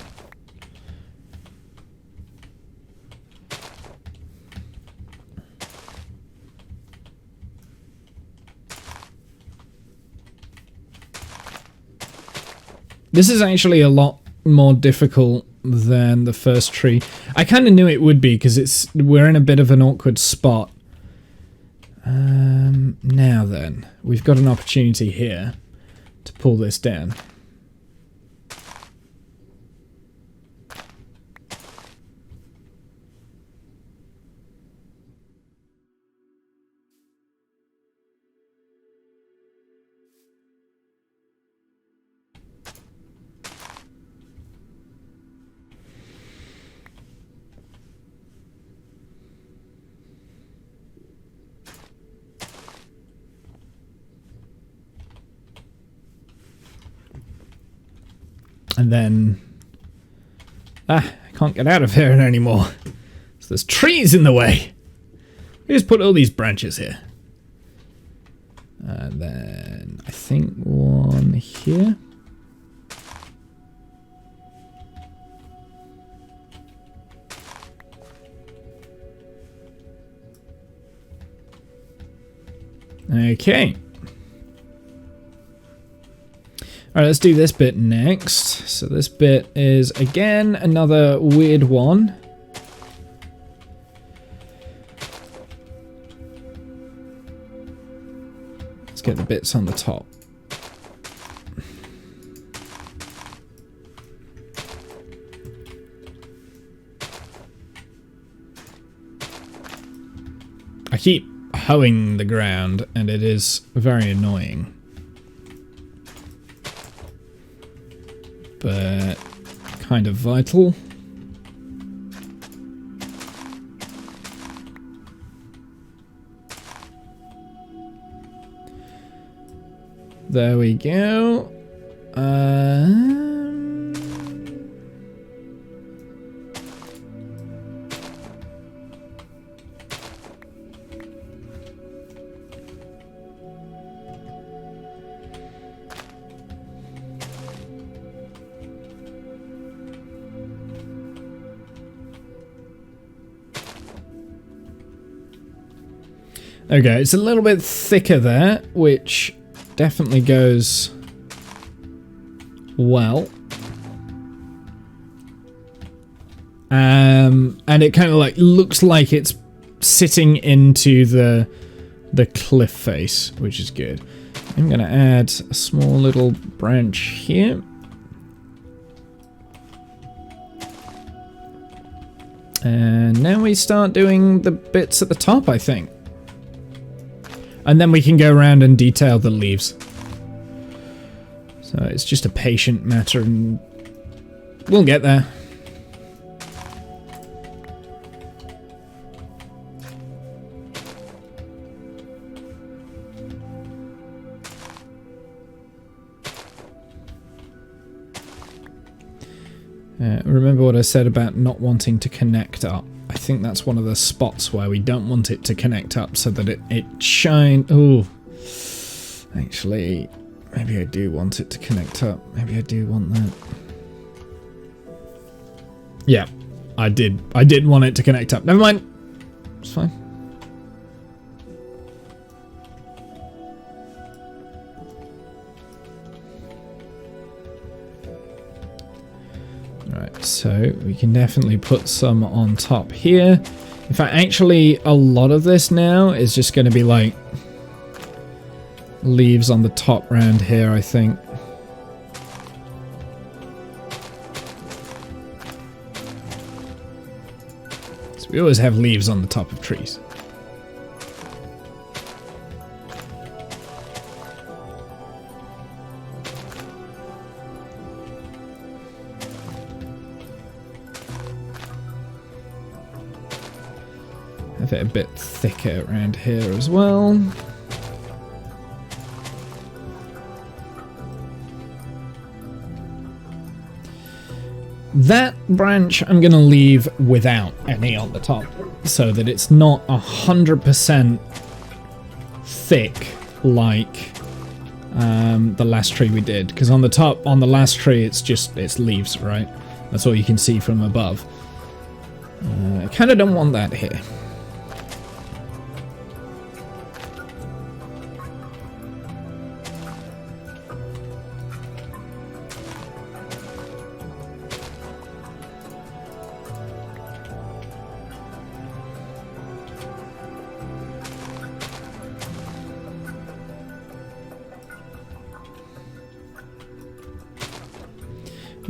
This is actually a lot more difficult than the first tree. I kind of knew it would be because we're in a bit of an awkward spot. Now then, we've got an opportunity here to pull this down. And then... I can't get out of here anymore. So there's trees in the way. We just put all these branches here. And then I think one here. Okay. Alright, let's do this bit next. So this bit is, again, another weird one. Let's get the bits on the top. I keep hoeing the ground, and it is very annoying. But kind of vital. There we go. Okay, it's a little bit thicker there, which definitely goes well. And it kind of like looks like it's sitting into the cliff face, which is good. I'm gonna add a small little branch here. And now we start doing the bits at the top, I think. And then we can go around and detail the leaves. So it's just a patient matter, and we'll get there. Remember what I said about not wanting to connect up. I think that's one of the spots where we don't want it to connect up so that it shines. Oh, actually, maybe I do want it to connect up. Maybe I do want that. Yeah, I did want it to connect up. Never mind. It's fine. Right, so we can definitely put some on top here. In fact, actually, a lot of this now is just going to be like leaves on the top round here, I think. So we always have leaves on the top of trees. Make it a bit thicker around here as well. That branch I'm going to leave without any on the top, so that it's not 100% thick like the last tree we did. Because on the top, on the last tree, it's leaves, right? That's all you can see from above. I kind of don't want that here.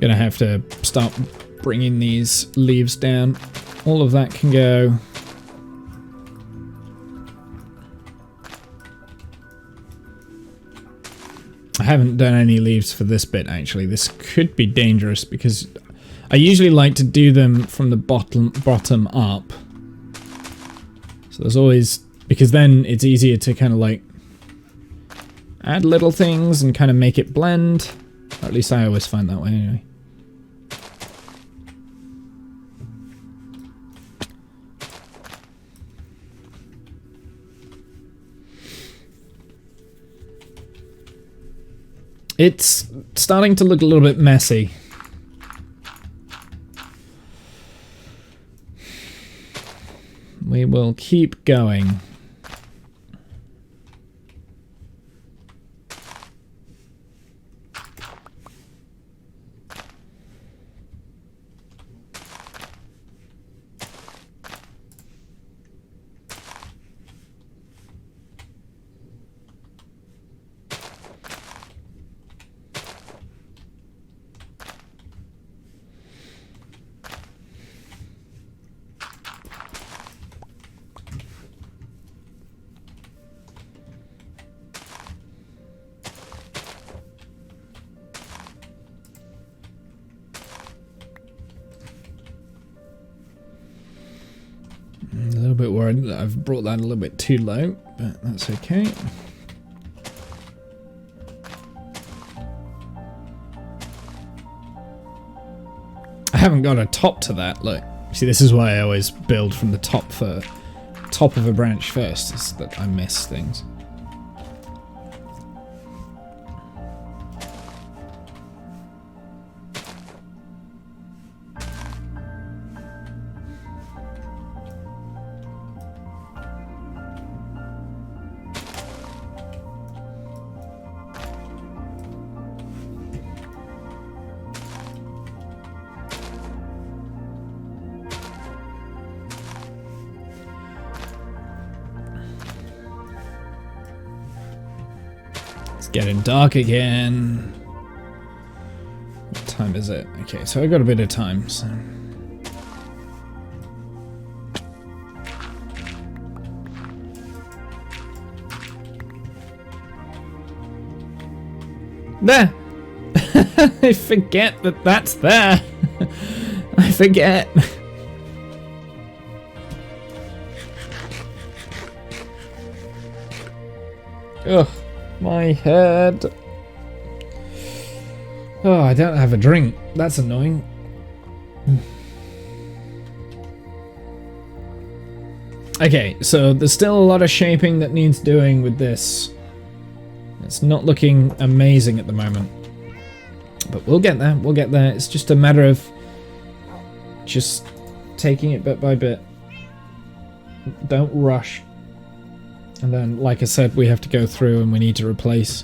Gonna have to start bringing these leaves down. All of that can go. I haven't done any leaves for this bit actually. This could be dangerous because I usually like to do them from the bottom up. So there's always, because then it's easier to kind of like add little things and kind of make it blend. Or at least I always find that way anyway. It's starting to look a little bit messy. We will keep going. A little bit worried that I've brought that a little bit too low, but that's okay. I haven't got a top to that, look. See, this is why I always build from the top of a branch first, is that I miss things. Getting dark again. What time is it? Okay, so I got a bit of time. So. There! I forget that that's there. I forget. Ugh. My head. Oh, I don't have a drink. That's annoying. Okay, so there's still a lot of shaping that needs doing with this. It's not looking amazing at the moment. But we'll get there. We'll get there. It's just a matter of just taking it bit by bit. Don't rush. And then, like I said, we have to go through and we need to replace...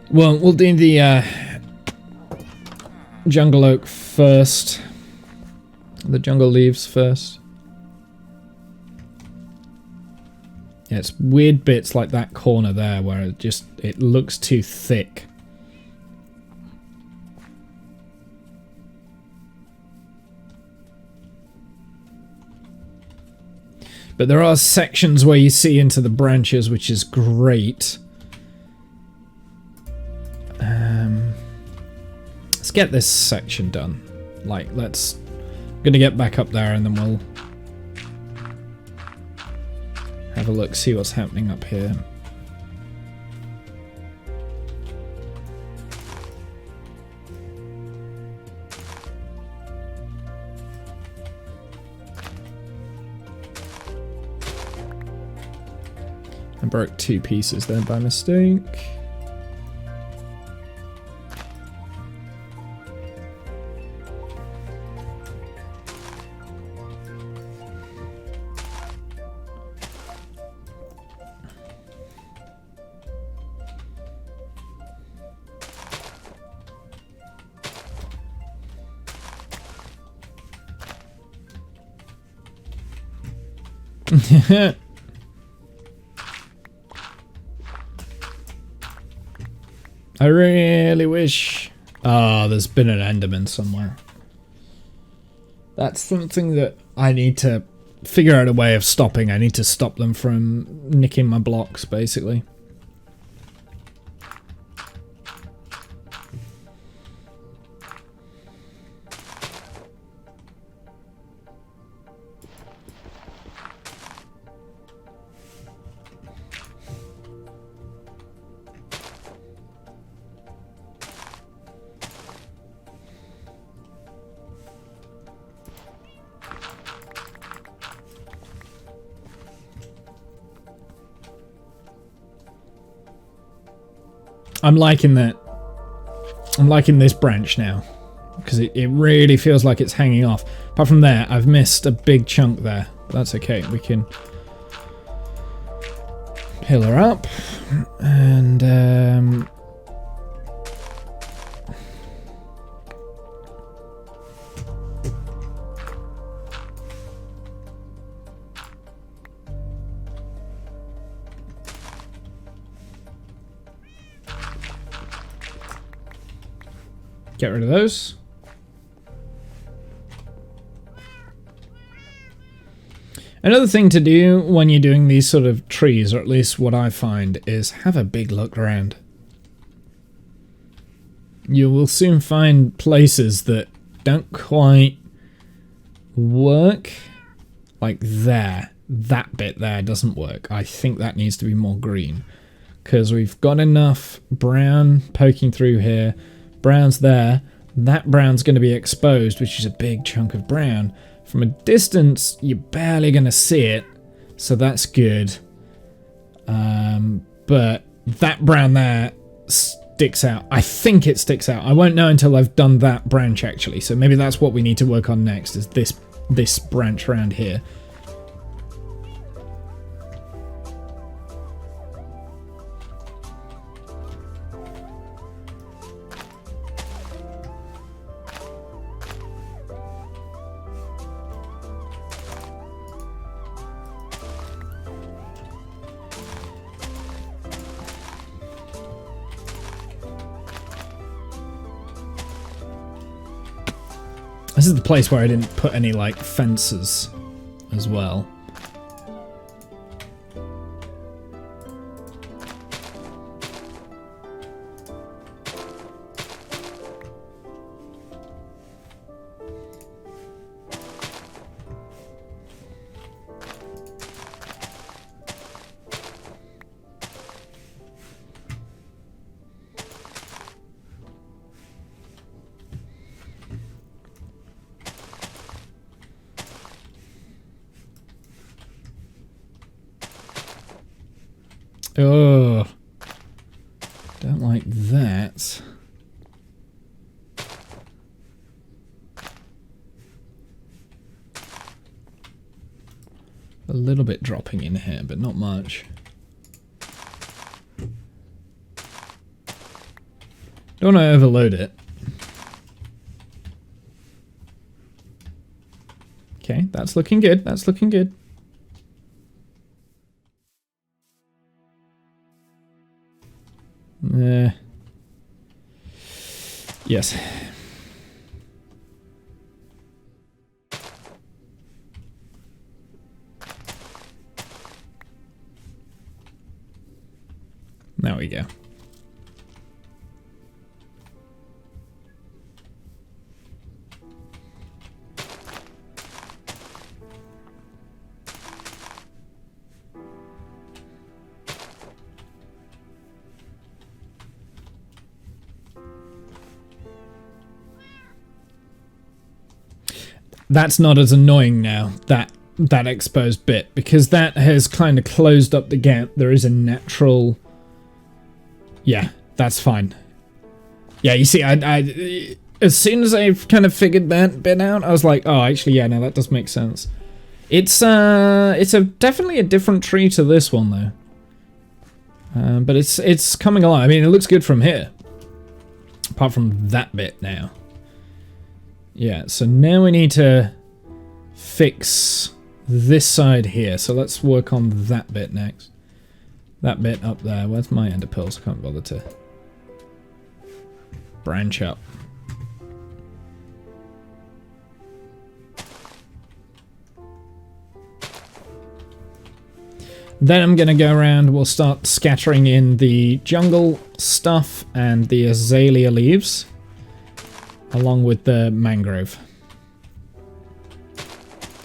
Well, we'll do the jungle oak first. The jungle leaves first. Yeah, it's weird bits like that corner there where it looks too thick. But there are sections where you see into the branches, which is great. Let's get this section done. Like, I'm gonna get back up there and then we'll... have a look, see what's happening up here. I broke 2 pieces there by mistake. I really wish... Oh, there's been an Enderman somewhere. That's something that I need to figure out a way of stopping. I need to stop them from nicking my blocks, basically. I'm liking that. I'm liking this branch now. Because it really feels like it's hanging off. Apart from there, I've missed a big chunk there. But that's okay. We can pillar up. And get rid of those. Another thing to do when you're doing these sort of trees, or at least what I find, is have a big look around. You will soon find places that don't quite work. Like there. That bit there doesn't work. I think that needs to be more green. Because we've got enough brown poking through here. Brown's there. That brown's going to be exposed, which is a big chunk of brown. From a distance, you're barely going to see it, so that's good. But that brown there sticks out. I think it sticks out. I won't know until I've done that branch, actually. So maybe that's what we need to work on next, is this branch around here. This is the place where I didn't put any, like, fences as well. Oh, don't like that. A little bit dropping in here, but not much. Don't want to overload it. Okay, that's looking good. That's looking good. Yes. There we go. That's not as annoying now, that exposed bit, because that has kind of closed up the gap. There is a natural... Yeah, that's fine. Yeah, you see, I as soon as I kind of figured that bit out, I was like, oh, actually, yeah, no, that does make sense. It's definitely a different tree to this one, though. But it's coming along. I mean, it looks good from here. Apart from that bit now. Yeah, so now we need to fix this side here. So let's work on that bit next. That bit up there. Where's my ender pearls? I can't bother to branch up. Then I'm going to go around, we'll start scattering in the jungle stuff and the azalea leaves, along with the mangrove.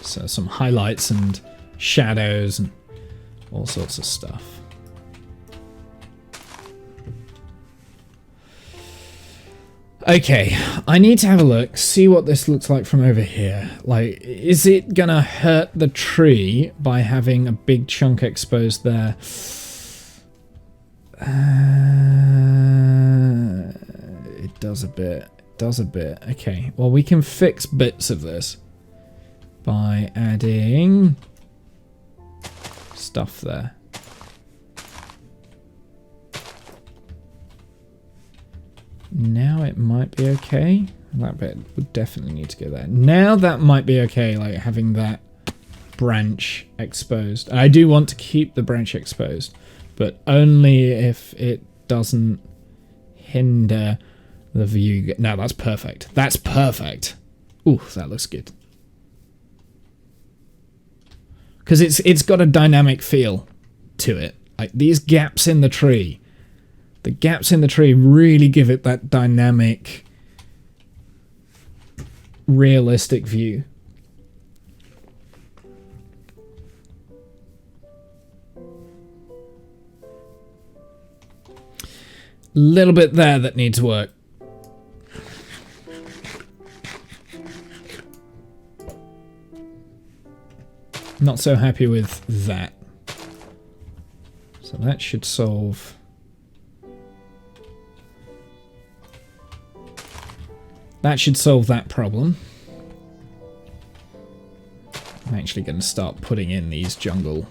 So some highlights and shadows and all sorts of stuff. Okay, I need to have a look, see what this looks like from over here. Like, is it gonna hurt the tree by having a big chunk exposed there? It does a bit. It does a bit. Okay, well, we can fix bits of this by adding stuff there. Now it might be okay. That bit would definitely need to go there. Now that might be okay, like having that branch exposed. I do want to keep the branch exposed, but only if it doesn't hinder the view. No, that's perfect. That's perfect. Ooh, that looks good. Because it's got a dynamic feel to it. Like these gaps in the tree. The gaps in the tree really give it that dynamic, realistic view. Little bit there that needs work. Not so happy with that. So that should solve... That should solve that problem. I'm actually going to start putting in these jungle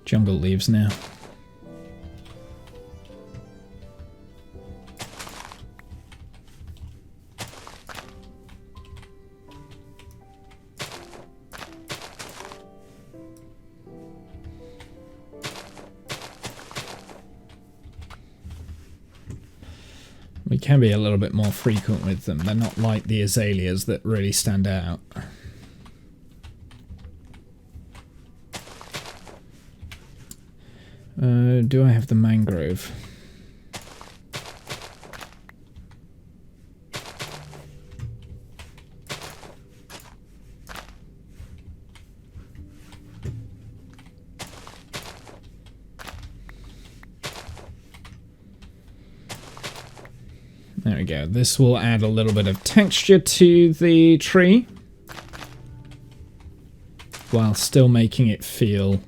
leaves now. We can be a little bit more frequent with them. They're not like the azaleas that really stand out. Do I have the mangrove? There we go. This will add a little bit of texture to the tree while still making it feel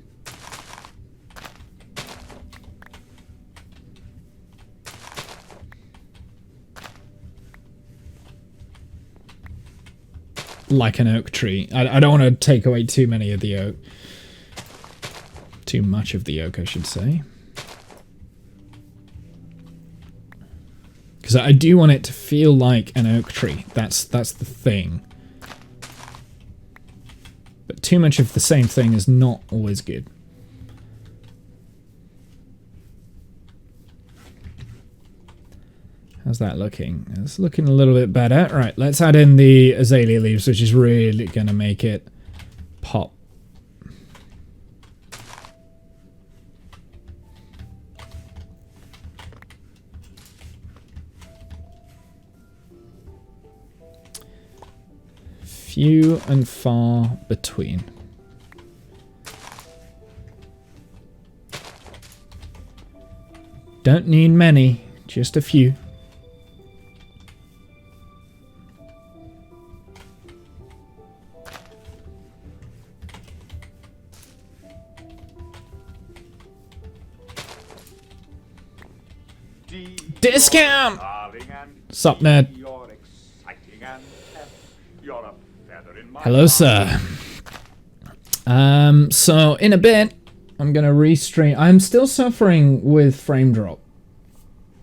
like an oak tree. I don't want to take away too many of the oak. Too much of the oak, I should say. Because I do want it to feel like an oak tree. That's the thing. But too much of the same thing is not always good. How's that looking? It's looking a little bit better. Right, let's add in the azalea leaves, which is really going to make it pop. Few and far between. Don't need many, just a few. Discount! Sup, nerd? Hello, sir. So in a bit, I'm gonna restream. I'm still suffering with frame drop.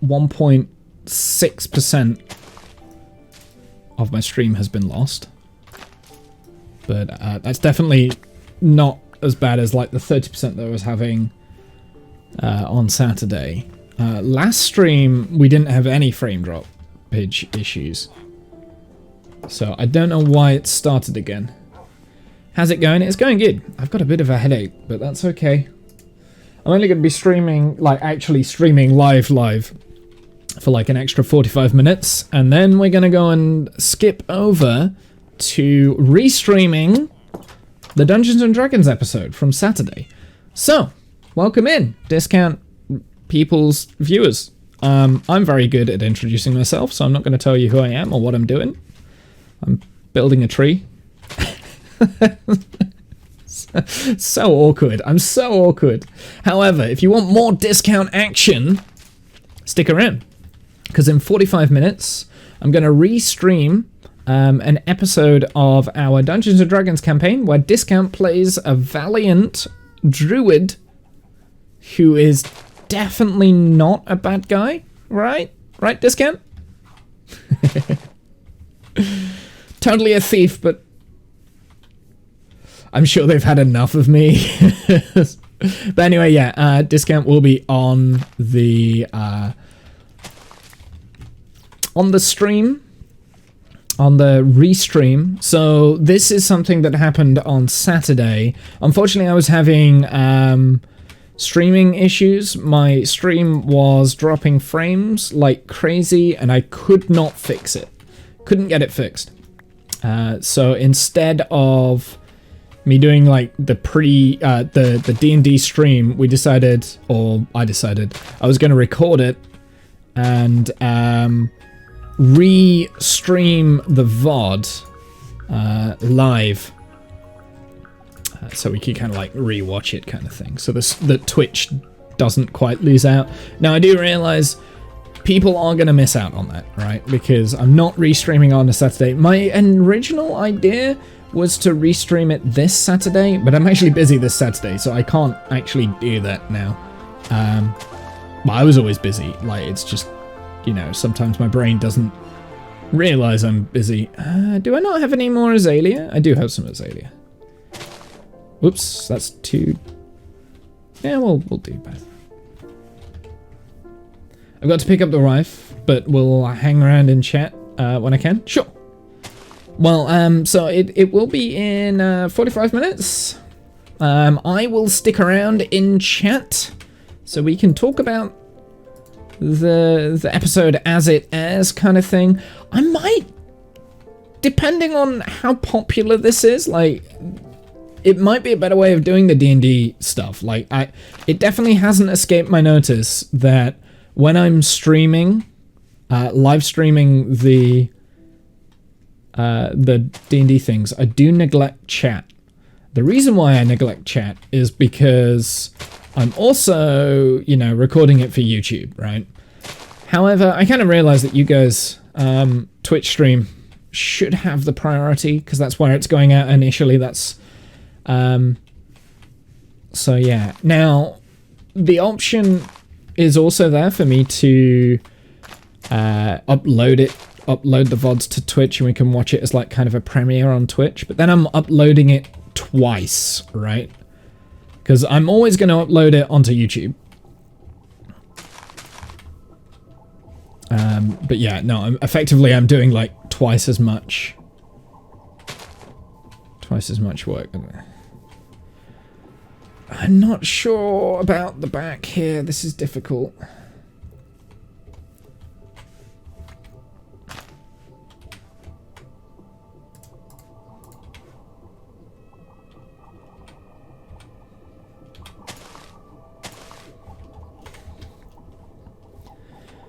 1.6% of my stream has been lost. But that's definitely not as bad as like the 30% that I was having on Saturday. Last stream, we didn't have any frame drop page issues. So I don't know why it started again. How's it going? It's going good. I've got a bit of a headache, but that's okay. I'm only going to be streaming, like actually streaming live for like an extra 45 minutes. And then we're going to go and skip over to restreaming the Dungeons and Dragons episode from Saturday. So, welcome in, Discount people's viewers. I'm very good at introducing myself, so I'm not going to tell you who I am or what I'm doing. I'm building a tree. So awkward. I'm so awkward. However, if you want more Discount action, stick around. Because in 45 minutes, I'm going to restream an episode of our Dungeons and Dragons campaign where Discount plays a valiant druid who is definitely not a bad guy, right? Right, Discount? Totally a thief, but I'm sure they've had enough of me. But anyway, yeah, Discount will be on the stream, on the restream. So this is something that happened on Saturday. Unfortunately, I was having streaming issues. My stream was dropping frames like crazy, and I could not fix it. Couldn't get it fixed. So instead of me doing like the the D&D stream, we decided, or I decided, I was going to record it and re-stream the VOD live, so we could kind of like re-watch it kind of thing, so the Twitch doesn't quite lose out. Now I do realize people are going to miss out on that, right? Because I'm not restreaming on a Saturday. My original idea was to restream it this Saturday, but I'm actually busy this Saturday, so I can't actually do that now. But I was always busy. Like, it's just, you know, sometimes my brain doesn't realize I'm busy. Do I not have any more Azalea? I do have some Azalea. Whoops, that's too... Yeah, we'll do both. I've got to pick up the wife, but we'll hang around in chat when I can. Sure. Well, so it will be in 45 minutes. I will stick around in chat so we can talk about the episode as it airs kind of thing. I might, depending on how popular this is, like, it might be a better way of doing the D&D stuff. Like, it definitely hasn't escaped my notice that when I'm streaming, live streaming the D&D things, I do neglect chat. The reason why I neglect chat is because I'm also, you know, recording it for YouTube, right? However, I kind of realize that you guys, Twitch stream should have the priority because that's where it's going out initially. That's, so yeah. Now, the option is also there for me to upload the VODs to Twitch, and we can watch it as like kind of a premiere on Twitch, but then I'm uploading it twice, right? Because I'm always going to upload it onto YouTube. But yeah, no, I'm doing like twice as much work. I'm not sure about the back here. This is difficult.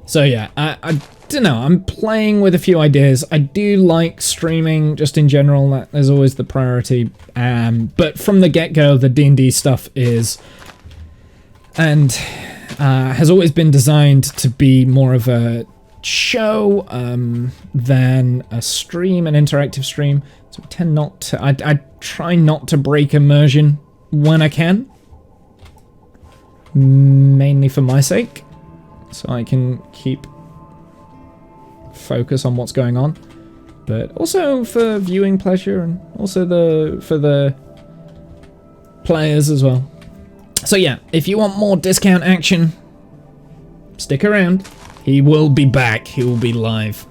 So yeah, I don't know, I'm playing with a few ideas. I do like streaming just in general, that is always the priority. But from the get-go, the D&D stuff is... And has always been designed to be more of a show than a stream, an interactive stream. So we tend not to... I try not to break immersion when I can. Mainly for my sake. So I can keep focus on what's going on. But also for viewing pleasure and also for the players as well. So yeah, if you want more discount action, stick around. He will be back. He will be live.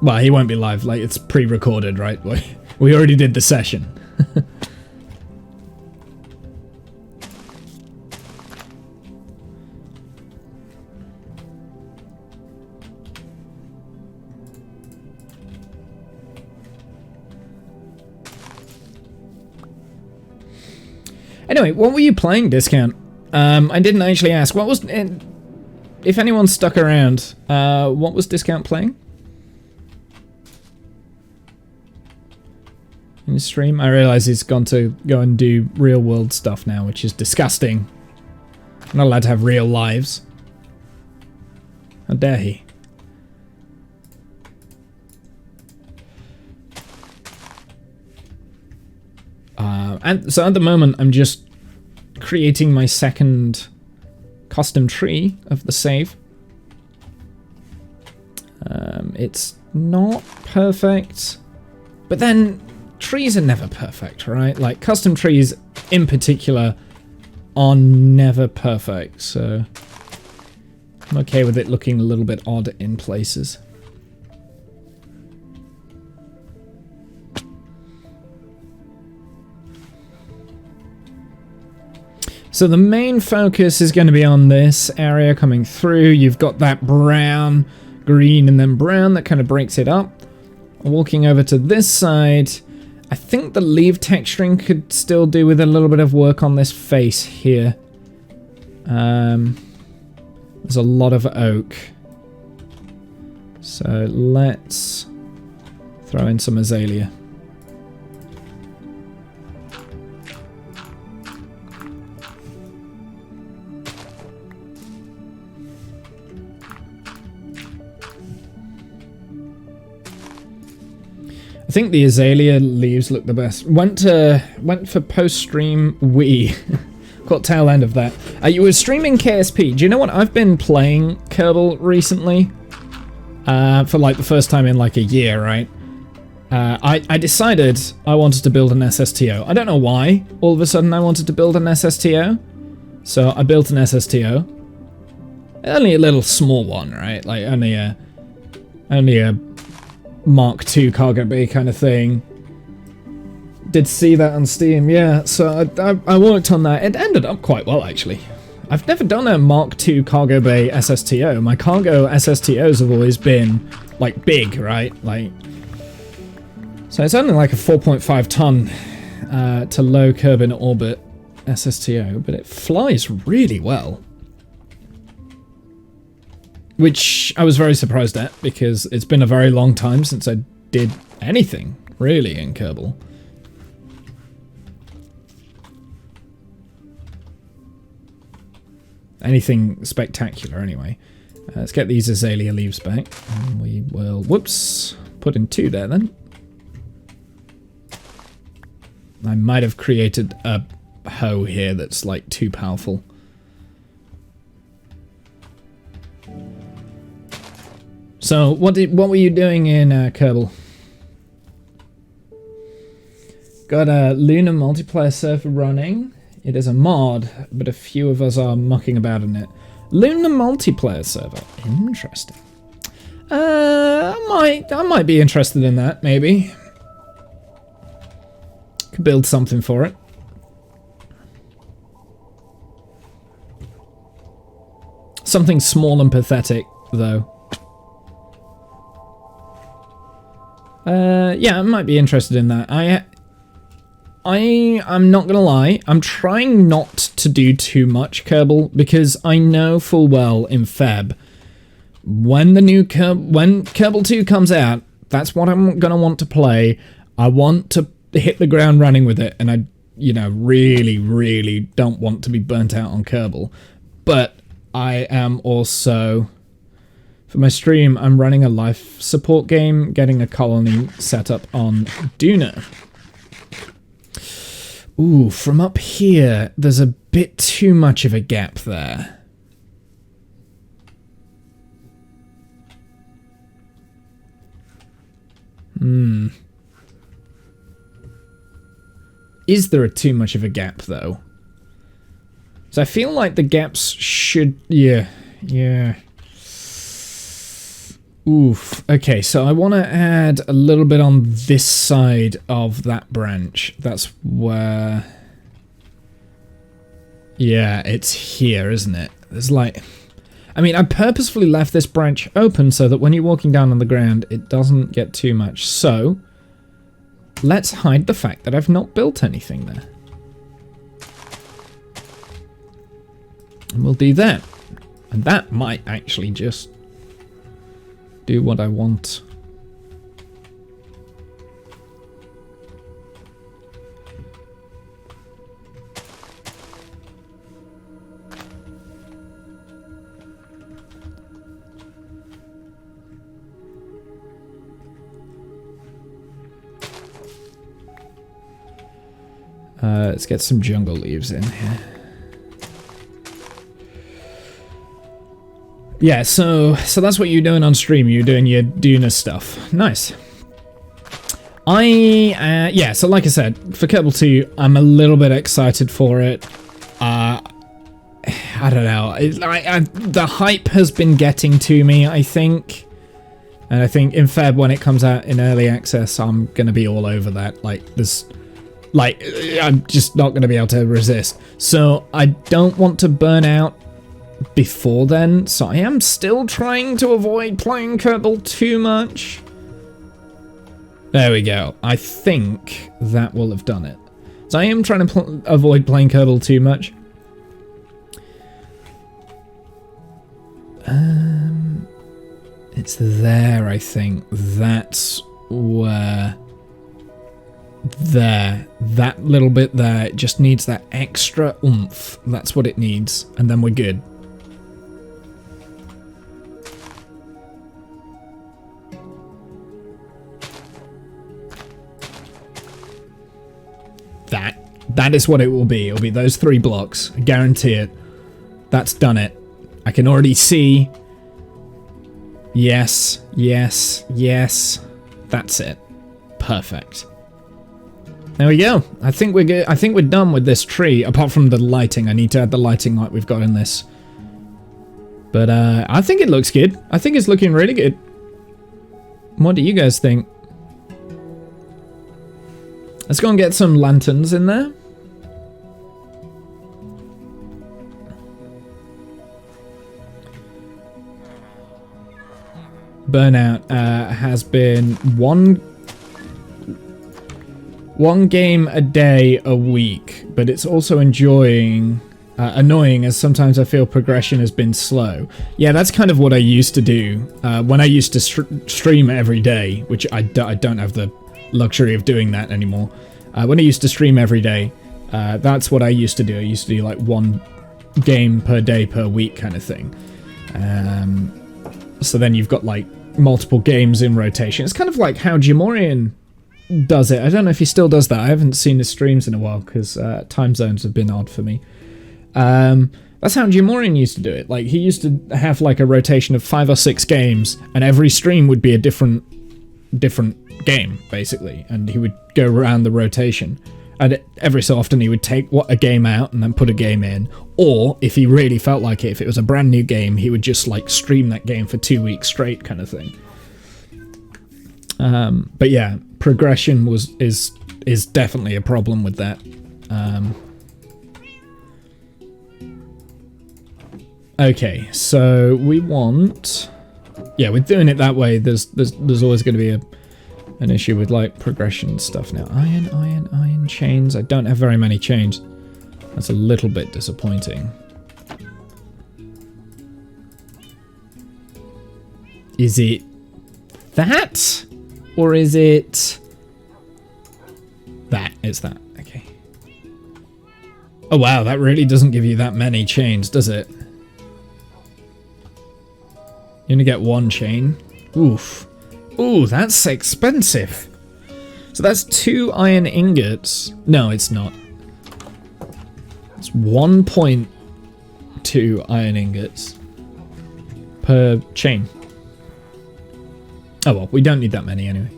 Well, he won't be live. Like, it's pre-recorded, right? We already did the session. Anyway, what were you playing, Discount? I didn't actually ask. What was... if anyone stuck around, what was Discount playing? In his stream? I realise he's gone to go and do real world stuff now, which is disgusting. I'm not allowed to have real lives. How dare he? And so at the moment, I'm just creating my second custom tree of the save. It's not perfect, but then trees are never perfect, right? Like custom trees in particular are never perfect, so I'm okay with it looking a little bit odd in places. So the main focus is going to be on this area coming through. You've got that brown, green, and then brown that kind of breaks it up. Walking over to this side, I think the leaf texturing could still do with a little bit of work on this face here. There's a lot of oak. So let's throw in some azalea. I think the azalea leaves look the best. Went for post-stream Wii. Caught tail end of that. You were streaming KSP. Do you know what? I've been playing Kerbal recently. For like the first time in like a year, right? I decided I wanted to build an SSTO. I don't know why. All of a sudden I wanted to build an SSTO. So I built an SSTO. Only a little small one, right? Like only a Mk2 cargo bay kind of thing. Did see that on Steam, yeah. So I worked on that. It ended up quite well, actually. I've never done a Mk2 cargo bay SSTO. My cargo SSTOs have always been like big, right? Like, so it's only like a 4.5 ton to low curb in orbit SSTO, but it flies really well. Which I was very surprised at, because it's been a very long time since I did anything, really, in Kerbal. Anything spectacular, anyway. Let's get these azalea leaves back. And we will, whoops, put in 2 there, then. I might have created a hoe here that's, like, too powerful. So, what were you doing in Kerbal? Got a Lunar multiplayer server running. It is a mod, but a few of us are mucking about in it. Lunar multiplayer server. Interesting. I might be interested in that, maybe. Could build something for it. Something small and pathetic, though. Yeah, I might be interested in that. I'm not gonna lie, I'm trying not to do too much Kerbal, because I know full well in Feb, when the new when Kerbal 2 comes out, that's what I'm gonna want to play. I want to hit the ground running with it, and I you know, really, really don't want to be burnt out on Kerbal. But I am also, for my stream, I'm running a life support game, getting a colony set up on Duna. Ooh, from up here, there's a bit too much of a gap there. Is there too much of a gap, though? So I feel like the gaps should... Yeah. Oof. Okay, so I want to add a little bit on this side of that branch. That's where... Yeah, it's here, isn't it? There's like... I mean, I purposefully left this branch open so that when you're walking down on the ground, it doesn't get too much. So, let's hide the fact that I've not built anything there. And we'll do that. And that might actually just do what I want. Let's get some jungle leaves in here. Yeah, so that's what you're doing on stream. You're doing your Duna stuff. Nice. Yeah, so like I said, for Kerbal 2, I'm a little bit excited for it. I don't know. The hype has been getting to me, I think. And I think in Feb, when it comes out in early access, I'm going to be all over that. I'm just not going to be able to resist. So I don't want to burn out before then. So I am still trying to avoid playing Kerbal too much. There we go. I think that will have done it. So I am trying to avoid playing Kerbal too much. It's there, I think. That's where... There. That little bit there. It just needs that extra oomph. That's what it needs. And then we're good. That is what it will be. It'll be those 3 blocks. I guarantee it. That's done it. I can already see... Yes, yes, yes. That's it. Perfect. There we go. I think we're good. I think we're done with this tree, apart from the lighting. I need to add the lighting like we've got in this. But I think it looks good. I think it's looking really good. What do you guys think? Let's go and get some lanterns in there. Burnout has been one game a day a week, but it's also annoying as sometimes I feel progression has been slow. Yeah, that's kind of what I used to do when I used to stream every day, which I don't have the luxury of doing that anymore. When I used to stream every day, that's what I used to do. I used to do like 1 game per day per week kind of thing. So then you've got like multiple games in rotation. It's kind of like how Jamorian does it. I don't know if he still does that. I haven't seen his streams in a while because time zones have been odd for me. That's how Jamorian used to do it. Like, he used to have like a rotation of 5 or 6 games, and every stream would be a different game, basically, and he would go around the rotation. And every so often he would take a game out and then put a game in, or if he really felt like it, if it was a brand new game, he would just like stream that game for 2 weeks straight, kind of thing. But yeah, progression is definitely a problem with that. Okay, so we want... Yeah, we're doing it that way. There's always going to be an issue with like progression stuff now. Iron chains. I don't have very many chains. That's a little bit disappointing. Is it that? Or is it that? It's that. Okay. Oh wow, that really doesn't give you that many chains, does it? You only get one chain. Oof. Ooh, that's expensive. So that's 2 iron ingots. No, it's not. It's 1.2 iron ingots per chain. Oh well, we don't need that many anyway.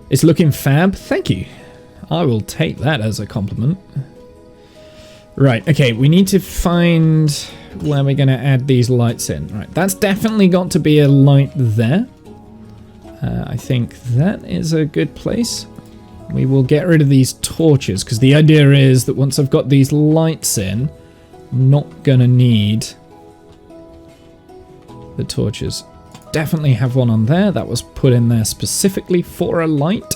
It's looking fab. Thank you. I will take that as a compliment. Right, okay, we need to find where we're going to add these lights in. Right, that's definitely got to be a light there. I think that is a good place. We will get rid of these torches, because the idea is that once I've got these lights in, I'm not going to need the torches. Definitely have one on there. That was put in there specifically for a light.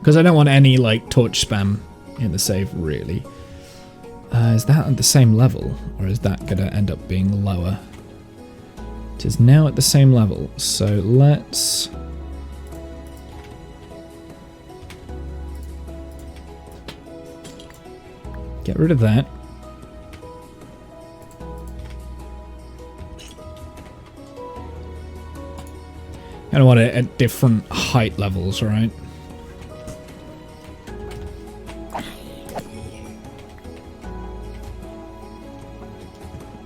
Because I don't want any, like, torch spam in the save, really. Is that at the same level? Or is that going to end up being lower? It is now at the same level. So let's... get rid of that. I don't want it at different height levels, right?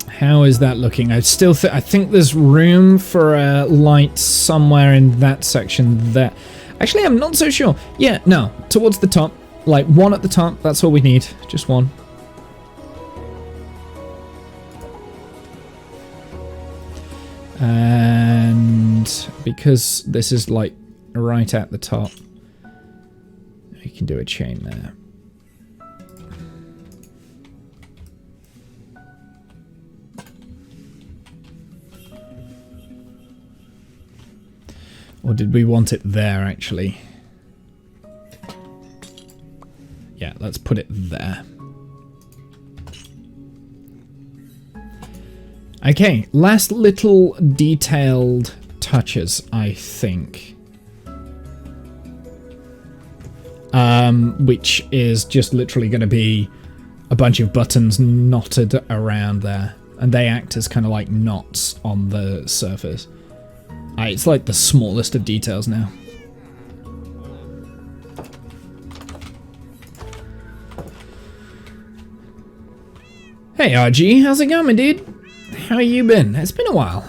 How is that looking? I think there's room for a light somewhere in that section there. Actually, I'm not so sure. Yeah, no, towards the top. Like, one at the top, that's all we need. Just one. And because this is, like, right at the top, we can do a chain there. Or did we want it there, actually? Yeah, let's put it there. Okay, last little detailed touches, I think. Which is just literally going to be a bunch of buttons knotted around there. And they act as kind of like knots on the surface. It's like the smallest of details now. Hey RG, how's it going, dude? How you been? It's been a while.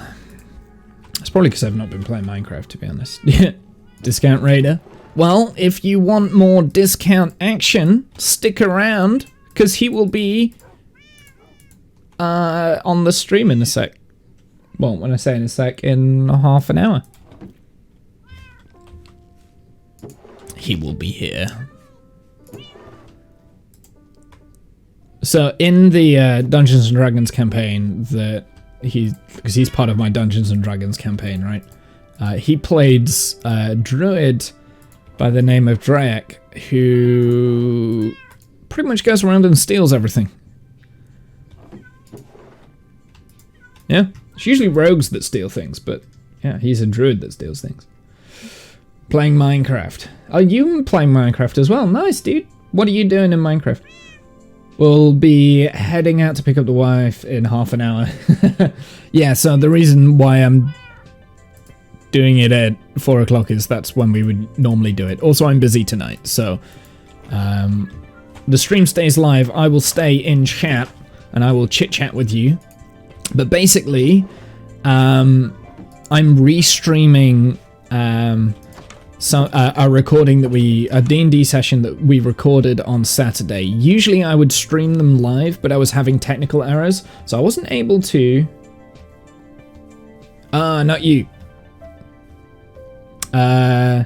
It's probably because I've not been playing Minecraft, to be honest. Discount Raider. Well, if you want more discount action, stick around, because he will be on the stream in a sec. Well, when I say in a sec, in half an hour. He will be here. So in the Dungeons and Dragons campaign that because he's part of my Dungeons and Dragons campaign, right? He played a druid by the name of Drayak, who pretty much goes around and steals everything. Yeah, it's usually rogues that steal things, but yeah, he's a druid that steals things. Playing Minecraft. Oh, you playing Minecraft as well? Nice, dude. What are you doing in Minecraft? We'll be heading out to pick up the wife in half an hour. Yeah, so the reason why I'm doing it at 4 o'clock is that's when we would normally do it. Also, I'm busy tonight, so the stream stays live. I will stay in chat, and I will chit-chat with you. But basically, I'm restreaming a recording that a D&D session that we recorded on Saturday. Usually I would stream them live, but I was having technical errors, so I wasn't able to. Not you. So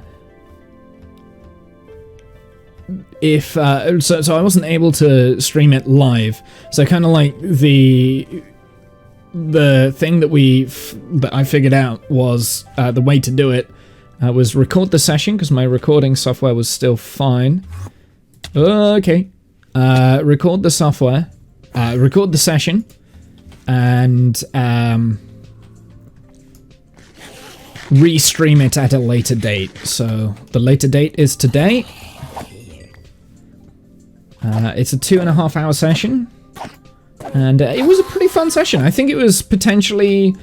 I wasn't able to stream it live. So kind of like the thing that I figured out was the way to do it was record the session, because my recording software was still fine. Okay. Record the software, record the session, and restream it at a later date. So the later date is today. It's a 2.5 hour session, and it was a pretty fun session. I think it was potentially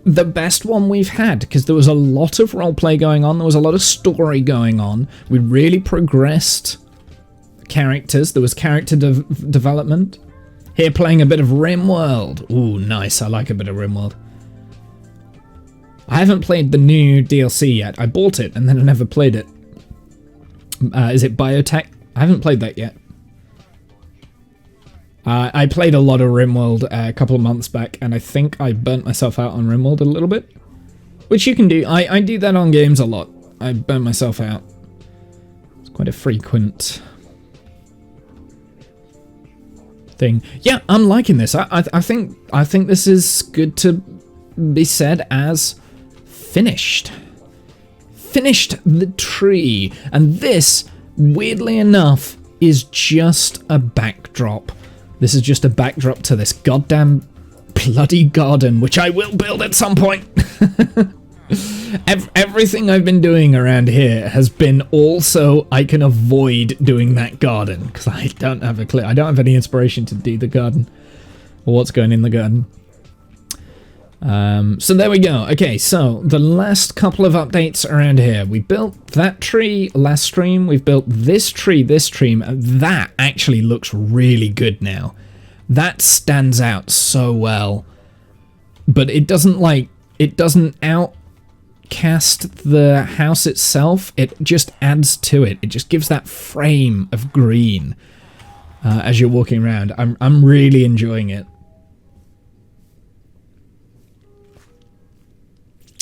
the best one we've had, because there was a lot of roleplay going on, there was a lot of story going on, we really progressed characters, there was character development. Here playing a bit of RimWorld. Ooh, nice, I like a bit of RimWorld. I haven't played the new DLC yet. I bought it and then I never played it. Is it Biotech? I haven't played that yet. I played a lot of RimWorld a couple of months back, and I think I burnt myself out on RimWorld a little bit. Which you can do. I do that on games a lot. I burn myself out. It's quite a frequent thing. Yeah, I'm liking this. I think this is good to be said as finished. Finished the tree. And this, weirdly enough, is just a backdrop. This is just a backdrop to this goddamn bloody garden, which I will build at some point. Everything I've been doing around here has been also I can avoid doing that garden, because I don't have a clue. I don't have any inspiration to do the garden or what's going in the garden. So there we go. Okay, so the last couple of updates around here. We built that tree last stream. We've built this tree this stream. That actually looks really good now. That stands out so well. But it doesn't outcast the house itself. It just adds to it. It just gives that frame of green as you're walking around. I'm really enjoying it.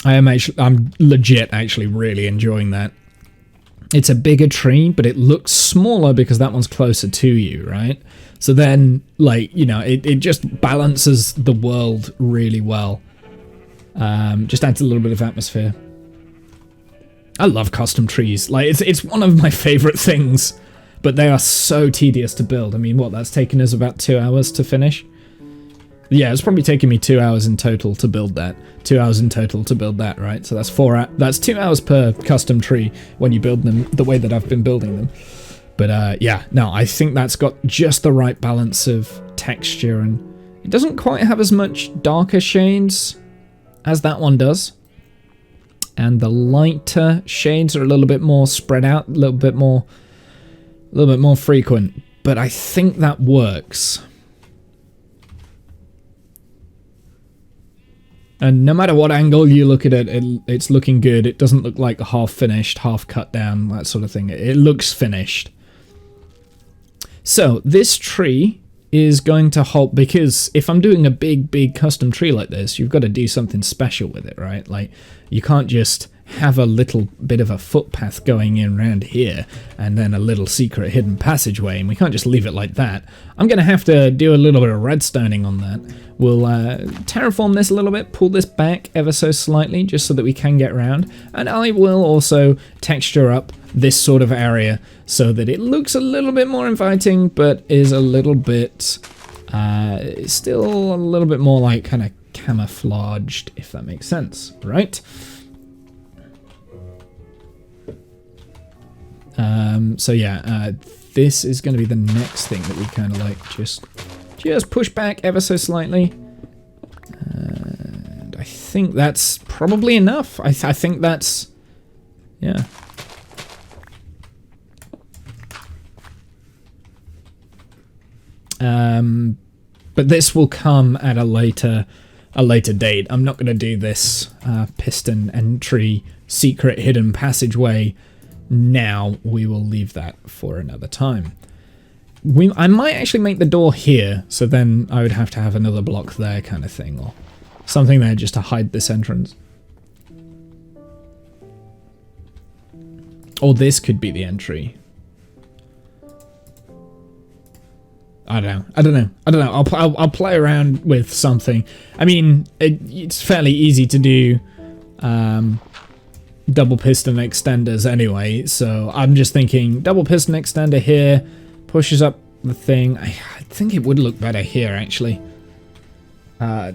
I'm legit actually really enjoying that. It's a bigger tree, but it looks smaller because that one's closer to you, right? So then, like, you know, it just balances the world really well. Just adds a little bit of atmosphere. I love custom trees. Like, it's one of my favorite things, but they are so tedious to build. I mean, what, that's taken us about 2 hours to finish? Yeah, it's probably taken me 2 hours in total to build that. 2 hours in total to build that, right? So that's that's 2 hours per custom tree when you build them the way that I've been building them. But yeah, no, I think that's got just the right balance of texture, and it doesn't quite have as much darker shades as that one does. And the lighter shades are a little bit more spread out, a little bit more frequent. But I think that works. And no matter what angle you look at it, it's looking good. It doesn't look like half finished, half cut down, that sort of thing. It looks finished. So this tree is going to hold, because if I'm doing a big custom tree like this, you've got to do something special with it, right? Like, you can't just have a little bit of a footpath going in around here and then a little secret hidden passageway, and we can't just leave it like that. I'm going to have to do a little bit of redstoning on that. We'll terraform this a little bit, pull this back ever so slightly just so that we can get around, and I will also texture up this sort of area so that it looks a little bit more inviting, but is a little bit still a little bit more like kind of camouflaged, if that makes sense, right? So yeah, this is going to be the next thing that we kind of like just push back ever so slightly. And I think that's probably enough. I think that's, yeah. But this will come at a later date. I'm not going to do this piston entry secret hidden passageway now. We will leave that for another time. I might actually make the door here, so then I would have to have another block there kind of thing, or something there just to hide this entrance. Or this could be the entry. I don't know. I'll play around with something. I mean, it's fairly easy to do double piston extenders anyway, so I'm just thinking double piston extender here pushes up the thing. I think it would look better here actually,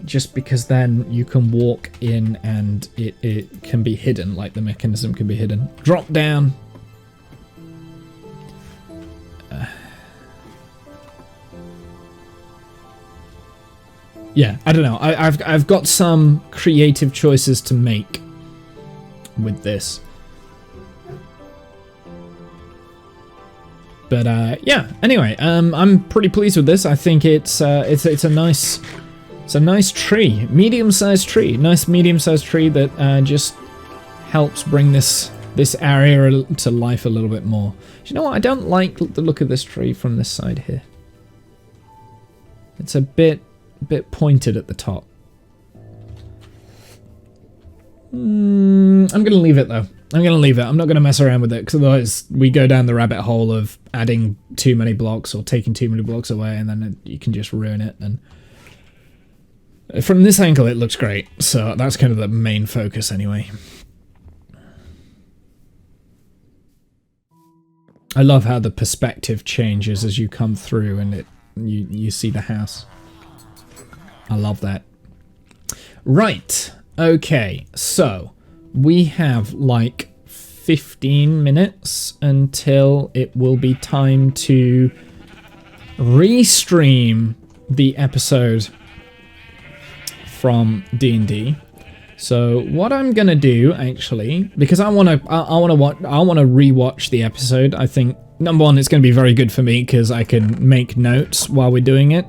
just because then you can walk in and it can be hidden, like the mechanism can be hidden. Drop down. yeah, I don't know. I've got some creative choices to make with this. But yeah. Anyway, I'm pretty pleased with this. I think it's a nice tree, medium-sized tree, nice medium-sized tree that just helps bring this area to life a little bit more. Do you know what? I don't like the look of this tree from this side here. It's a bit pointed at the top. I'm going to leave it though. I'm going to leave it. I'm not going to mess around with it because otherwise we go down the rabbit hole of adding too many blocks or taking too many blocks away, and then you can just ruin it. And from this angle it looks great, so that's kind of the main focus anyway. I love how the perspective changes as you come through and you see the house. I love that. Right, okay, so we have like 15 minutes until it will be time to restream the episode from D&D. So what I'm gonna do, actually, because I wanna rewatch the episode. I think number one, it's gonna be very good for me because I can make notes while we're doing it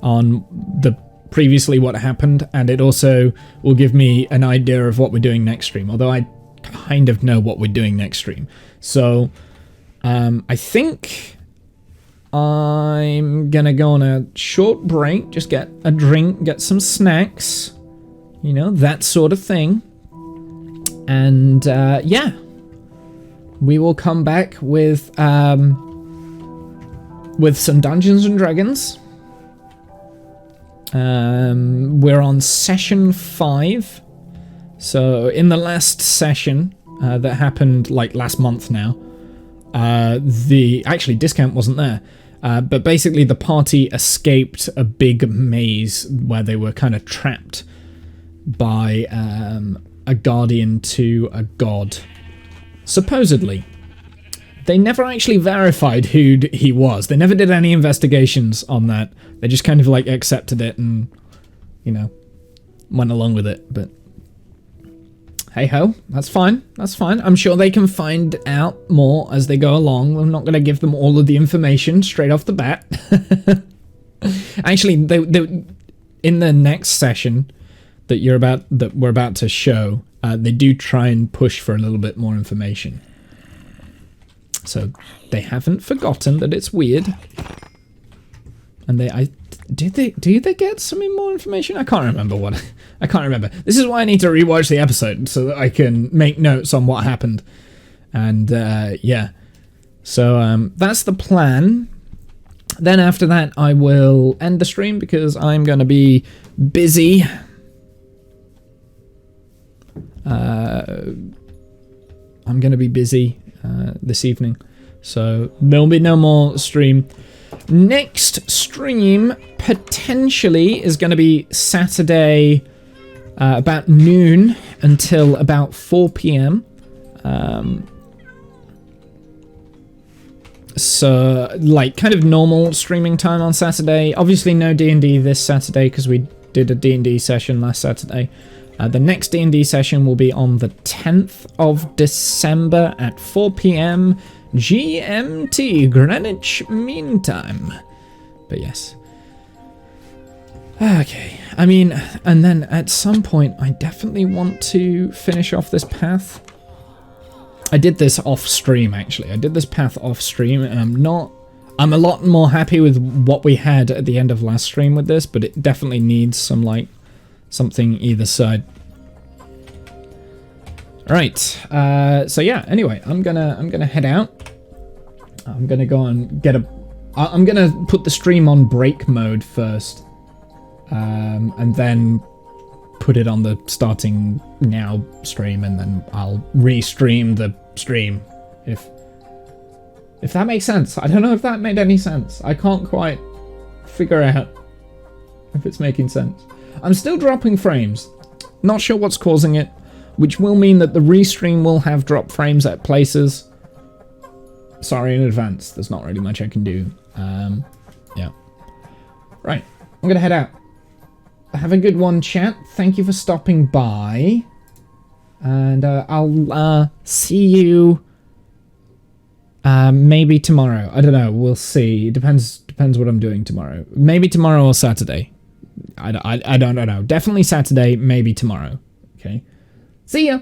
on the previously what happened, and it also will give me an idea of what we're doing next stream. Although I kind of know what we're doing next stream, so I think I'm gonna go on a short break, just get a drink, get some snacks. You know, that sort of thing. And, yeah. We will come back with some Dungeons and Dragons. We're on session 5. So, in the last session that happened, like, last month now, actually, discount wasn't there. But basically, the party escaped a big maze where they were kind of trapped by a guardian to a god. Supposedly. They never actually verified who he was. They never did any investigations on that. They just kind of like accepted it and, you know, went along with it. But hey ho, that's fine. That's fine. I'm sure they can find out more as they go along. I'm not going to give them all of the information straight off the bat. Actually, they in the next session that we're about to show, they do try and push for a little bit more information. So they haven't forgotten that it's weird. And do they get some more information? I can't remember I can't remember. This is why I need to rewatch the episode so that I can make notes on what happened. And yeah. So that's the plan. Then after that I will end the stream because I'm going to be busy. I'm going to be busy this evening, so there'll be no more stream. Next stream potentially is going to be Saturday about noon until about 4 p.m. So like kind of normal streaming time on Saturday. Obviously no D&D this Saturday because we did a D&D session last Saturday. The next D&D session will be on the 10th of December at 4 p.m. GMT, Greenwich Mean Time. But yes. Okay, I mean, and then at some point I definitely want to finish off this path. I did this off stream, actually. I did this path off stream, and I'm a lot more happy with what we had at the end of last stream with this, but it definitely needs some, like, something either side. Right, so yeah, anyway, I'm gonna head out. I'm gonna go and get I'm gonna put the stream on break mode first. And then put it on the starting now stream, and then I'll restream the stream. If that makes sense. I don't know if that made any sense. I can't quite figure out if it's making sense. I'm still dropping frames. Not sure what's causing it, which will mean that the restream will have drop frames at places. Sorry in advance. There's not really much I can do. Yeah. Right. I'm gonna head out. have a good one, chat. Thank you for stopping by. And I'll see you maybe tomorrow. I don't know. We'll see. It depends what I'm doing tomorrow. Maybe tomorrow or Saturday. I don't know. Definitely Saturday, maybe tomorrow. Okay. See ya.